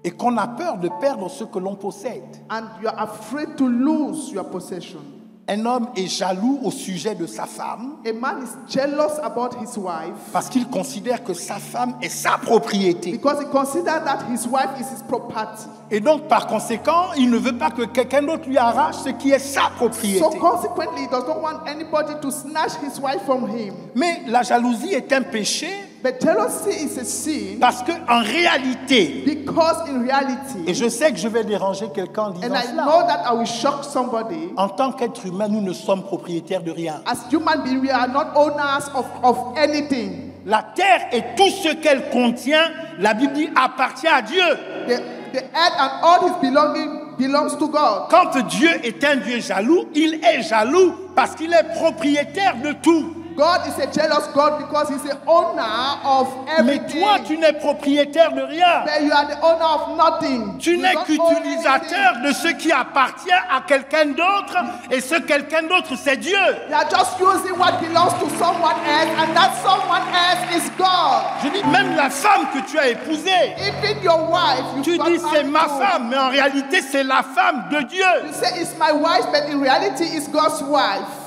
et qu'on a peur de perdre ce que l'on possède. and you are afraid to lose your possession. Un homme est jaloux au sujet de sa femme A man is jealous about his wife parce qu'il considère que sa femme est sa propriété. because he considers that his wife is his property. Et donc, par conséquent, il ne veut pas que quelqu'un d'autre lui arrache ce qui est sa propriété. So consequently, he does not want anybody to snatch his wife from him. Mais la jalousie est un péché But jealousy is a sin parce qu'en réalité, because in et reality, je sais que je vais déranger quelqu'un en disant and I cela, know that I will shock somebody, en tant qu'être humain, nous ne sommes propriétaires de rien. as human beings, we are not owners of anything. La terre et tout ce qu'elle contient, la Bible dit, appartient à Dieu. The earth and all his belonging belongs to God. Quand Dieu est un Dieu jaloux, il est jaloux parce qu'il est propriétaire de tout. God is a jealous God because he's the owner of Mais everything. toi, tu n'es propriétaire de rien. But you are the owner of nothing. Tu You n'es don't own qu'utilisateur anything. de ce qui appartient à quelqu'un d'autre, et ce quelqu'un d'autre, c'est Dieu. You are just using what belongs to someone else, and that someone else is God. Je dis, même la femme que tu as épousée, Even your wife, tu you got dis c'est married ma to. femme, mais en réalité c'est la femme de Dieu You say it's my wife, but in reality it's God's wife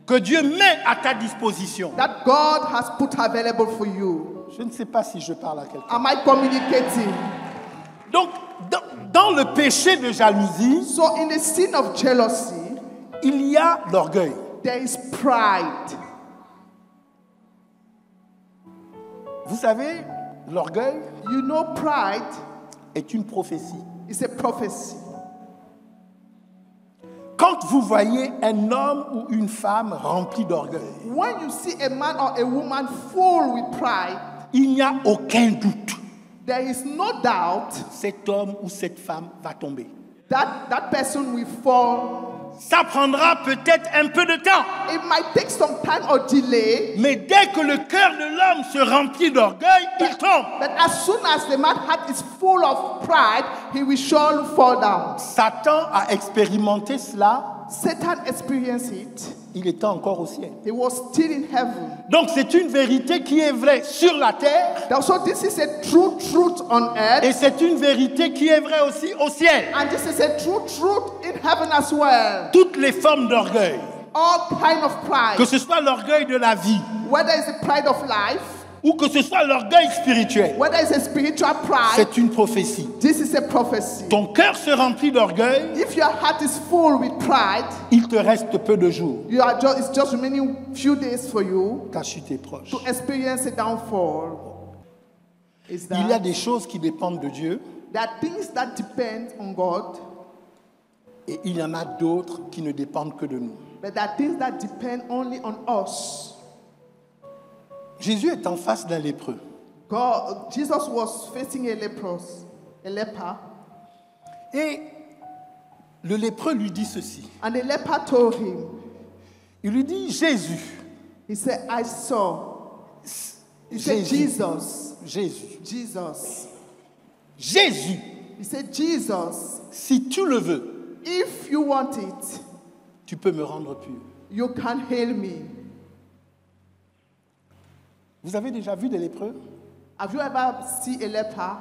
que Dieu met à ta disposition. that God has put available for you. Je ne sais pas si je parle à quelqu'un. Am I communicating? Donc, dans le péché de jalousie, So in the sin of jealousy, il y a l'orgueil. there is pride. Vous savez, l'orgueil You know, pride est une prophétie. is a prophecy. Quand vous voyez un homme ou une femme rempli d'orgueil, When you see a man or a woman full with pride, il n'y a aucun doute. there is no doubt Cet homme ou cette femme va tomber. that that person will fall Ça prendra peut-être un peu de temps. It might take some time or delay. Mais dès que le cœur de l'homme se remplit d'orgueil, il tombe. But as soon as the man's heart is full of pride, he will surely fall down. Satan a expérimenté cela. Satan experienced it. Il était encore au ciel. He was still in heaven. Donc c'est une vérité qui est vraie sur la terre. So this is a true truth on earth. Et c'est une vérité qui est vraie aussi au ciel. And this is a true truth in heaven as well. Toutes les formes d'orgueil, All kind of pride. que ce soit l'orgueil de la vie, Whether it's the pride of life, ou que ce soit l'orgueil spirituel, whether it's a spiritual pride, c'est une prophétie. this is a prophecy. Ton cœur se remplit d'orgueil, If your heart is full with pride, il te reste peu de jours. it's just remaining few days for you Ta chute est proche. to experience a downfall. Is Il y a that des choses qui dépendent de Dieu there are things that depend on God, et il y en a d'autres qui ne dépendent que de nous. but there are things that depend only on us. Jésus est en face d'un lépreux. Jesus was facing a leper. Et le lépreux lui dit ceci. And the leper told him, Il lui dit, Jésus. he said, I saw. He said, Jesus. Jésus. Jesus. Jésus. He said, Jesus, Si tu le veux, if you want it, tu peux me rendre pur. you can heal me. Vous avez déjà vu des lépreux? Have you ever seen a leper?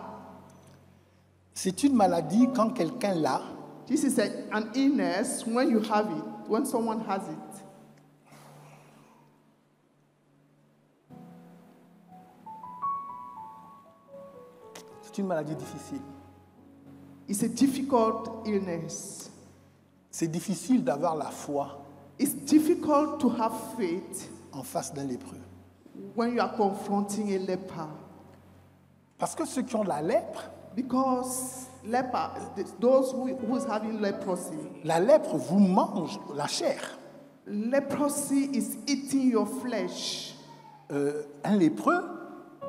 C'est une maladie quand quelqu'un l'a. This is an illness when you have it, when someone has it. C'est une maladie difficile. It's a difficult illness. C'est difficile d'avoir la foi It's difficult to have faith en face d'un lépreux. when you are confronting a leper. Parce que ceux qui ont la lèpre, Because those who is having leprosy, la lèpre vous mange la chair. leprosy is eating your flesh. Un lépreux,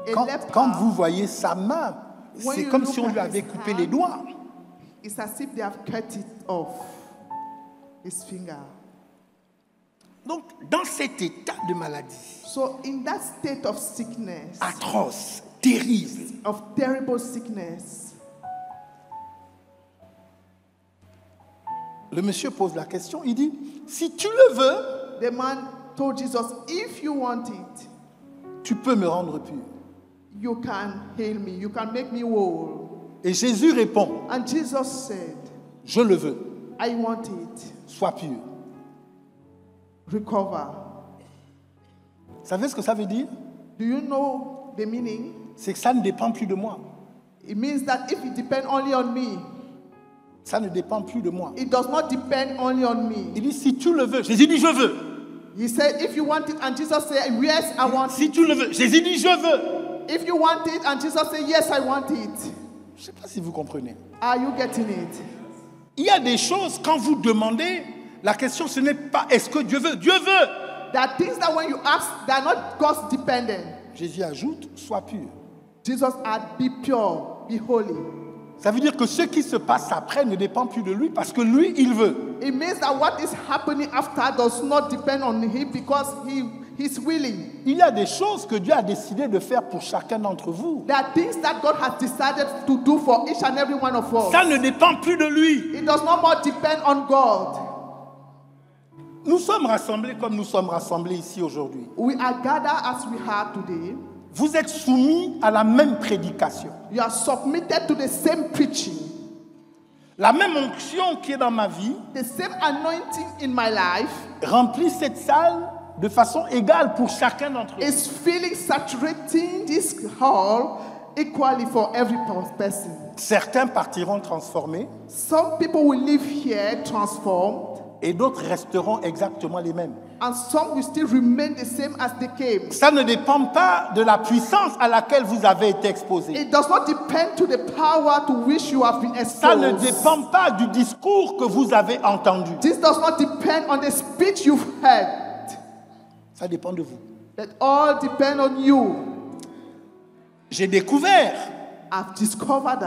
A quand, leper, quand vous voyez sa main, when c'est you comme look si on at lui avait his coupé hand, les doigts. It's as if they have cut it off, his finger. Donc, dans cet état de maladie So in that state of sickness, atroce, terrible, of terrible sickness, le monsieur pose la question, il dit, si tu le veux, the man told Jesus, if you want it, tu peux me rendre pur. you can heal me, you can make me whole. Et Jésus répond, And Jesus said, je le veux, I want it, sois pur. recover. Vous savez ce que ça veut dire? Do you know the meaning? C'est que ça ne dépend plus de moi. It means that if it depends only on me, Ça ne dépend plus de moi. it does not depend only on me. Il dit, si tu le veux. Jésus dit, je veux. He said, if you want it, and Jesus said, yes, I want Si it. tu le veux. Jésus dit, je veux. If you want it, and Jesus said, yes, I want it. Je ne sais pas si vous comprenez. Are you getting it? Il y a des choses, quand vous demandez, la question, ce n'est pas est-ce que Dieu veut. Dieu veut. There are things that when you ask, they are not God's dependent. Jésus ajoute, sois pur. Jesus said, be pure, be holy. Ça veut dire que ce qui se passe après ne dépend plus de lui parce que lui, il veut. It means that what is happening after does not depend on him because he's willing. Il y a des choses que Dieu a décidé de faire pour chacun d'entre vous. There are things that God has decided to do for each and every one of us. Ça ne dépend plus de lui. It does not more depend on God. Nous sommes rassemblés comme nous sommes rassemblés ici aujourd'hui. We are gathered as we are today. Vous êtes soumis à la même prédication. You are submitted to the same preaching. La même onction qui est dans ma vie The same anointing in my life remplit cette salle de façon égale pour chacun d'entre nous. is feeling saturating this hall equally for every person. Certains partiront transformés Some people will live here transformed, et d'autres resteront exactement les mêmes. and some will still remain the same as they came. Ça ne dépend pas de la puissance à laquelle vous avez été exposés. It does not depend to the power to which you have been Ça ne exposed. dépend pas du discours que vous avez entendu. This does not depend on the speech you've heard. Ça dépend de vous. That all depend on you. J'ai découvert I've discovered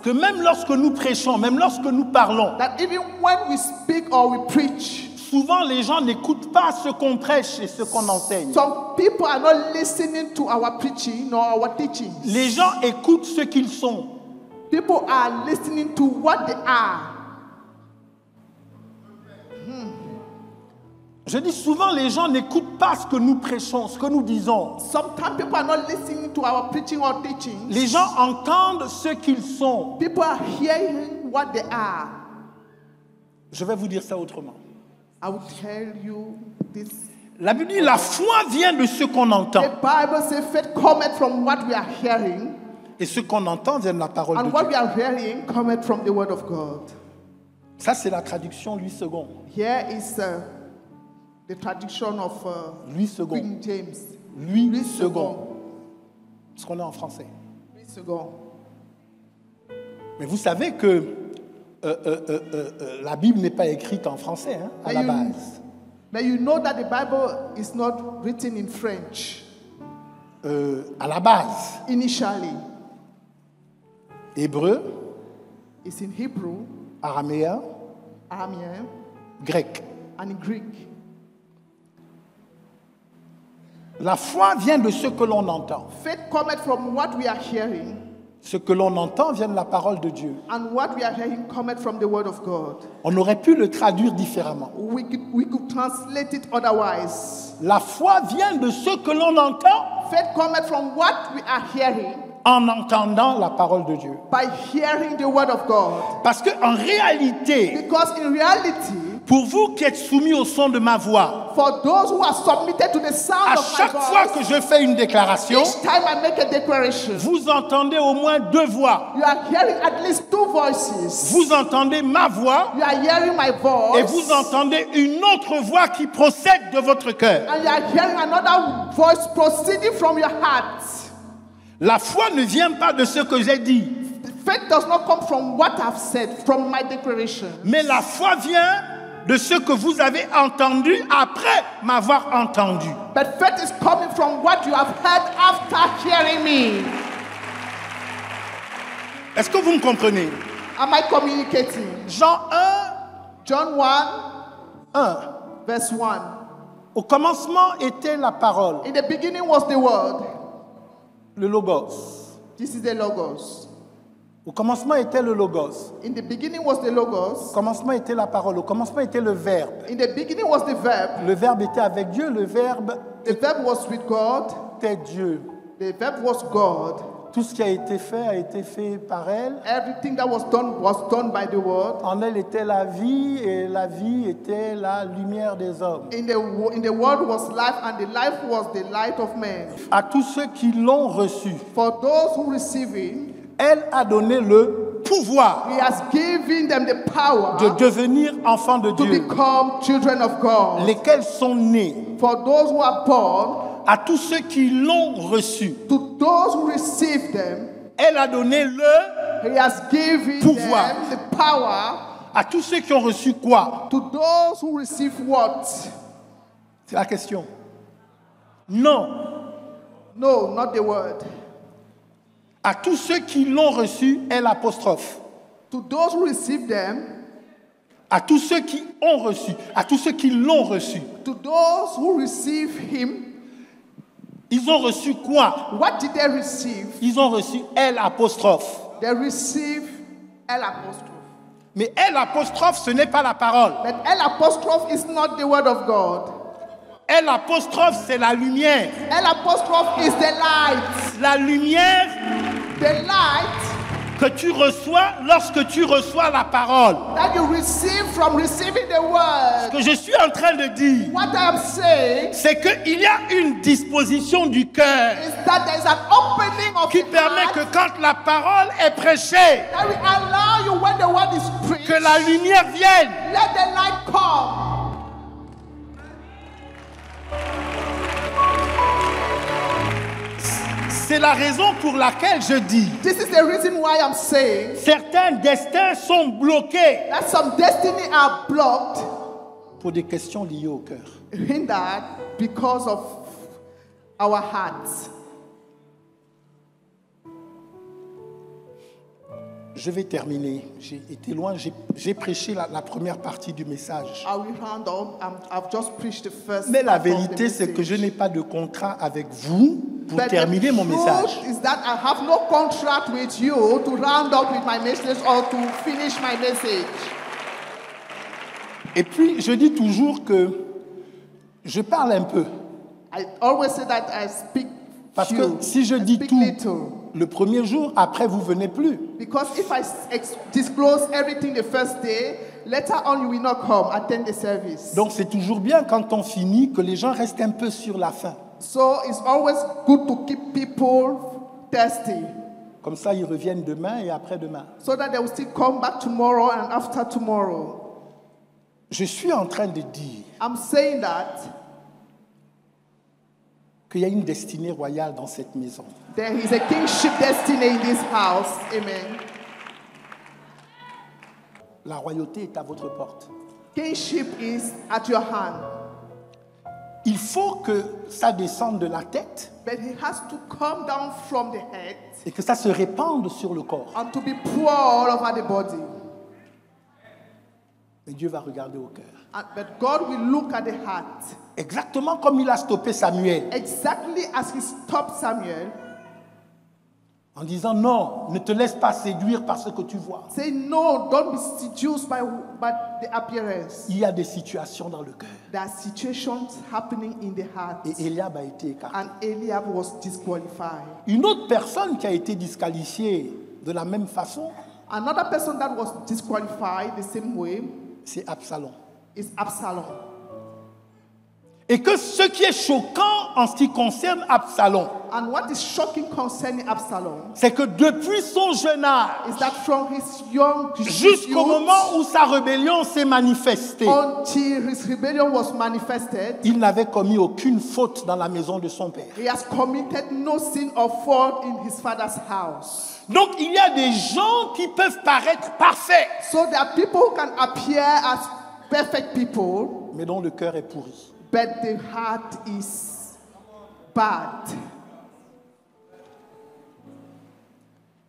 que même lorsque nous prêchons, même lorsque nous parlons, that even when we speak or we preach, souvent les gens n'écoutent pas ce qu'on prêche et ce qu'on enseigne. some people are not listening to our preaching nor our teaching. Les gens écoutent ce qu'ils sont. People are listening to what they are. Je dis souvent, les gens n'écoutent pas ce que nous prêchons, ce que nous disons. Sometimes people are not listening to our preaching or teaching. Les gens entendent ce qu'ils sont. People are hearing what they are. Je vais vous dire ça autrement. I will tell you this. La Bible dit, la foi vient de ce qu'on entend. The Bible says faith cometh from what we are hearing, Et ce qu'on entend vient de la parole de and what Dieu. we are hearing cometh from the word of God. Ça, c'est la traduction Louis II. Here is the tradition of Louis II. King James. Louis Louis II. II. Parce qu'on est en français. Louis II. Mais vous savez que la Bible n'est pas écrite en français, hein, à la base. But you know that the Bible is not written in French À la base, initially. hébreu, It's in Hebrew, araméen, Aramean, grec. and in Greek. La foi vient de ce que l'on entend. Faith cometh from what we are hearing, Ce que l'on entend vient de la parole de Dieu. and what we are hearing cometh from the word of God. On aurait pu le traduire différemment. We could translate it otherwise. La foi vient de ce que l'on entend Faith cometh from what we are hearing en entendant la parole de Dieu. by hearing the word of God. Parce qu'en réalité, Because in reality, pour vous qui êtes soumis au son de ma voix, for those who are submitted to the sound à of my chaque fois voice, que je fais une déclaration, each time I make a declaration, vous entendez au moins deux voix. you are hearing at least two voices. Vous entendez ma voix You are hearing my et voice, vous entendez une autre voix qui procède de votre cœur. and you are hearing another voice proceeding from your heart. La foi ne vient pas de ce que j'ai dit, Faith does not come from what I've said, from my declaration. mais la foi vient de ce que vous avez entendu après m'avoir entendu. But faith is coming from what you have heard after hearing me. Est-ce que vous me comprenez? Am I communicating? Jean 1, John 1, 1. verse 1. Au commencement était la parole, In the beginning was the word. le logos. This is the Logos. Au commencement était le logos. In the beginning was the Au Logos. commencement était la parole. Au commencement était le verbe. In the beginning was the verb. Le verbe était avec Dieu. Le verbe The verb was with God. était Dieu. The verb was God. Tout ce qui a été fait par elle. Everything that was done by the word. En elle était la vie et la vie était la lumière des hommes. In the word was life, and the life was the light of men. À tous ceux qui l'ont reçu, For those who receive it, elle a donné le pouvoir He has given them the power de devenir enfants de to Dieu, become children of God. lesquels sont nés. For those who are born, À tous ceux qui l'ont reçu, to those who receive them, elle a donné le... He has given Pouvoir. them the power. À tous ceux qui ont reçu quoi? To those who receive what? C'est la question. Non. No, not the word. À tous ceux qui l'ont reçu, elle apostrophe. To those who receive them, À tous ceux qui ont reçu, à tous ceux qui l'ont reçu. to those who receive Him, Ils ont reçu quoi? what did they receive? Ils ont reçu elle apostrophe. They receive L apostrophe. Mais elle apostrophe, ce n'est pas la parole. But L apostrophe is not the word of God. Elle apostrophe, c'est la lumière. L apostrophe is the light. La lumière The light que tu reçois lorsque tu reçois la parole. that you receive from receiving the word. Ce que je suis en train de dire, What I am saying c'est qu'il y a une disposition du cœur is that there is an opening of qui the permet heart que quand la parole est prêchée, that will allow you, when the word is preached, que la lumière vienne. let the light come. C'est la raison pour laquelle je dis, This is the reason why I'm saying certains destins sont bloqués that some destiny are blocked, pour des questions liées au cœur. hindered because of our hearts. Je vais terminer. J'ai été loin. J'ai prêché la première partie du message. I will round up. I've just preached the first Mais la part of the vérité, c'est que je message. n'ai pas de contrat avec vous pour But terminer the mon truth message. is that I have no contract with you to round up with my message or to finish my message. Et puis, je dis toujours que je parle un peu. I always say that I speak Parce few, que si je I dis speak tout little. le premier jour, après, vous venez plus. Because if I disclose everything the first day, later on you will not come attend the service. Donc, c'est toujours bien quand on finit que les gens restent un peu sur la fin. So it's always good to keep people thirsty, Comme ça, ils reviennent demain et après-demain. so that they will still come back tomorrow and after tomorrow. Je suis en train de dire I'm saying that qu'il y a une destinée royale dans cette maison. there is a kingship destiny in this house. Amen. La royauté est à votre porte. Kingship is at your hand, Il faut que ça descende de la tête but it has to come down from the head et que ça se répande sur le corps. and to be poured all over the body. Mais Dieu va regarder au cœur. But God will look at the heart. Exactement comme il a stoppé Samuel Exactly as he stopped Samuel, en disant non, ne te laisse pas séduire par ce que tu vois. say no, don't be seduced by the appearance. Il y a des situations dans le cœur. There are situations happening in the heart. Et Eliab a été écarté. And Eliab was disqualified. Une autre personne qui a été disqualifiée de la même façon, Another person that was disqualified the same way c'est Absalom. is Absalom. Et que ce qui est choquant en ce qui concerne Absalom, And what is shocking concerning Absalom c'est que depuis son jeune âge, is that from his young jusqu'au youth moment où sa rébellion s'est manifestée, until his rebellion was manifested, il n'avait commis aucune faute dans la maison de son père. he has committed no sin or fault in his father's house. Donc il y a des gens qui peuvent paraître parfaits, So there are people who can appear as perfect people, mais dont le cœur est pourri. but the heart is bad.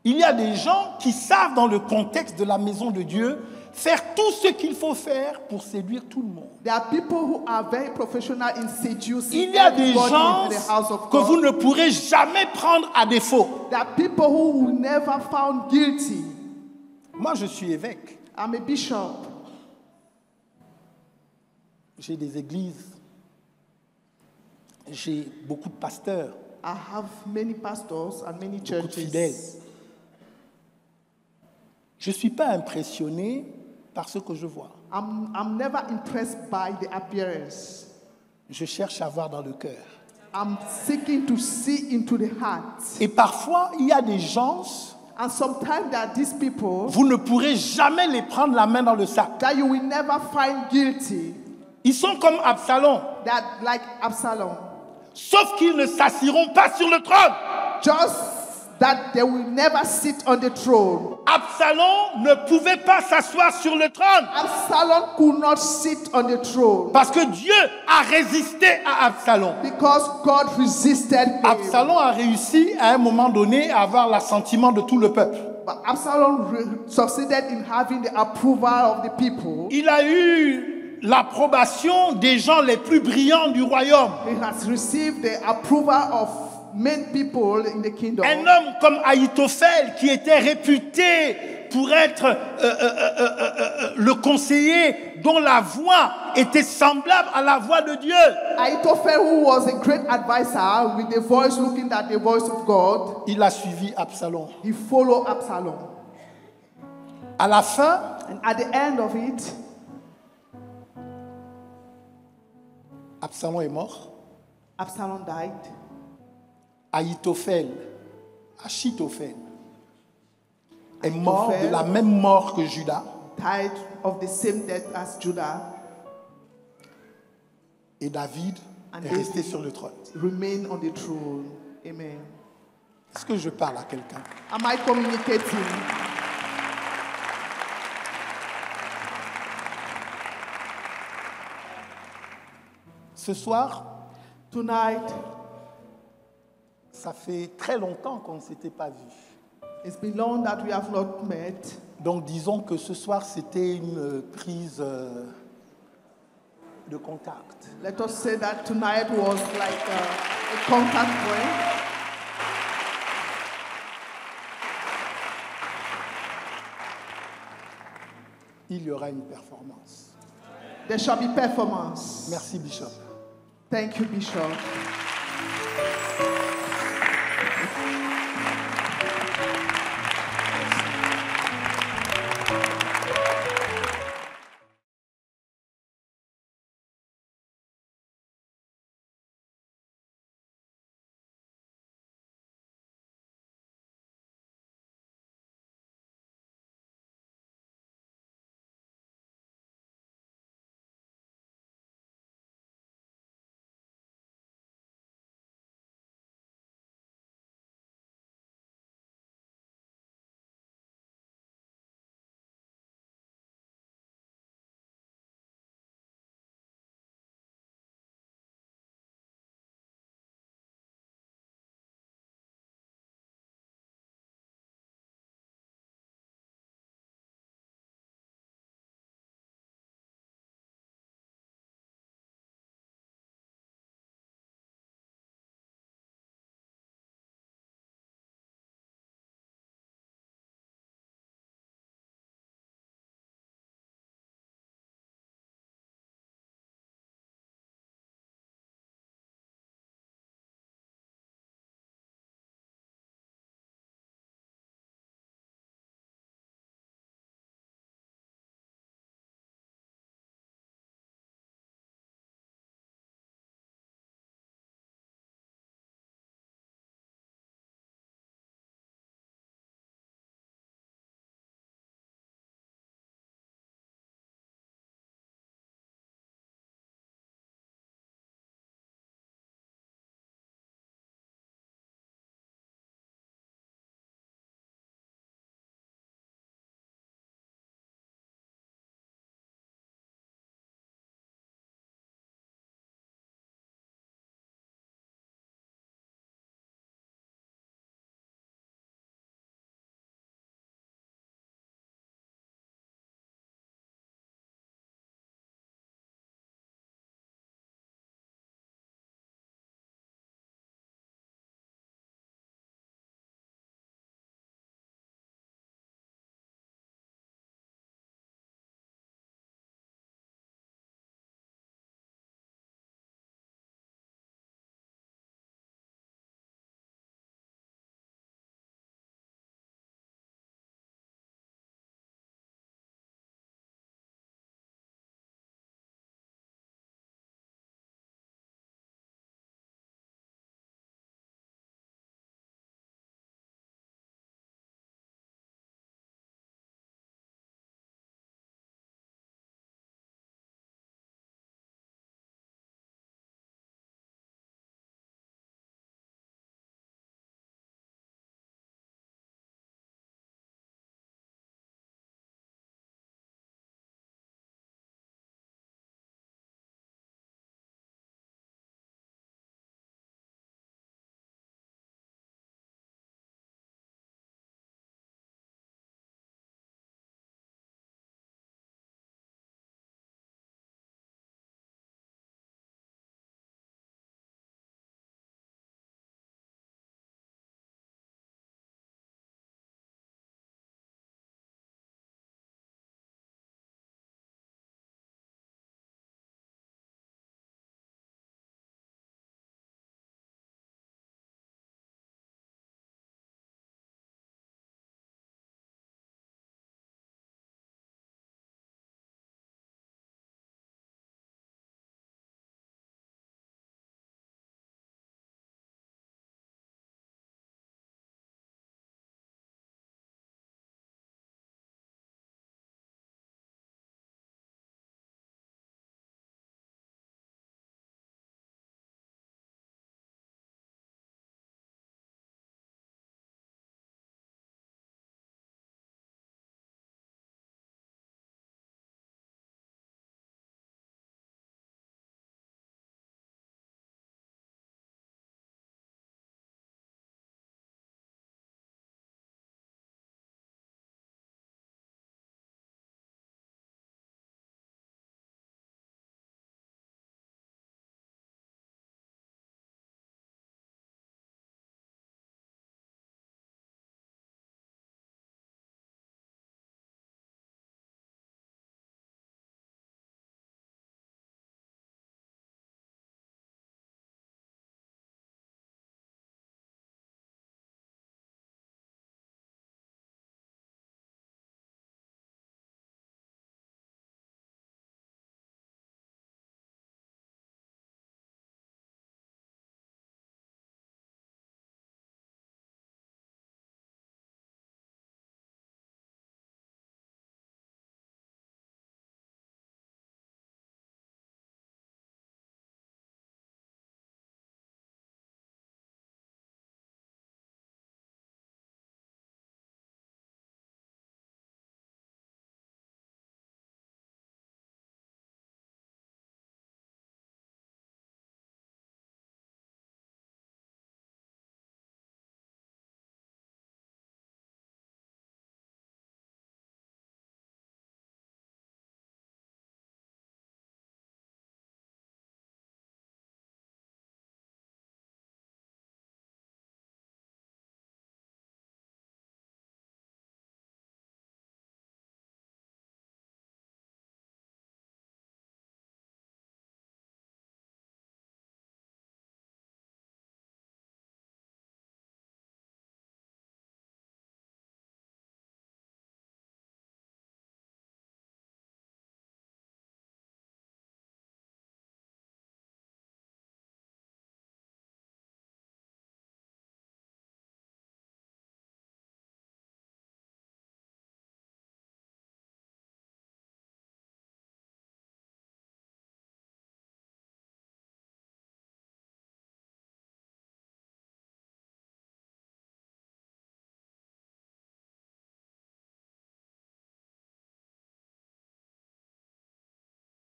Il y a des gens qui savent dans le contexte de la maison de Dieu faire tout ce qu'il faut faire pour séduire tout le monde. There are people who are very professional in seducing Il y a des everybody gens in the house of que vous God. ne pourrez jamais prendre à défaut. There are people who will never found guilty. Moi, je suis évêque. I'm a bishop. J'ai des églises. J'ai beaucoup de pasteurs. I have many pastors and many Beaucoup de fidèles. churches. Je ne suis pas impressionné par ce que je vois. I'm never impressed by the appearance. Je cherche à voir dans le cœur. I'm seeking to see into the heart. Et parfois, il y a des gens, And sometimes there are these people vous ne pourrez jamais les prendre la main dans le sac. that you will never find guilty. Ils sont comme Absalom, That like Absalom. sauf qu'ils ne s'assiront pas sur le trône. Just that they will never sit on the throne. Absalom ne pouvait pas s'asseoir sur le trône Absalom could not sit on the throne parce que Dieu a résisté à Absalom. because God resisted him. Absalom a réussi à un moment donné à avoir l'assentiment de tout le peuple. But Absalom succeeded in having the approval of the people. Il a eu l'approbation des gens les plus brillants du royaume. He has received the approval of many people in the kingdom. Un homme comme Ahitophel qui était réputé pour être le conseiller dont la voix était semblable à la voix de Dieu. Ahithophel, who was a great advisor with a voice looking at the voice of God, Il a suivi Absalom. he followed Absalom. À la fin, And at the end of it, Absalom est mort. Absalom died. Ahitophel est mort de la même mort que Judas. Died of the same death as Judah. Et David And est resté David sur le trône. remain on the throne. Amen. Est-ce que je parle à quelqu'un? Am I communicating? Ce soir, Tonight, ça fait très longtemps qu'on ne s'était pas vu. It's been long that we have not met. Donc disons que ce soir c'était une prise de contact. Let us say that tonight was like a contact point. Il y aura une performance. There shall be performance. Merci Bishop. Thank you, Bishop.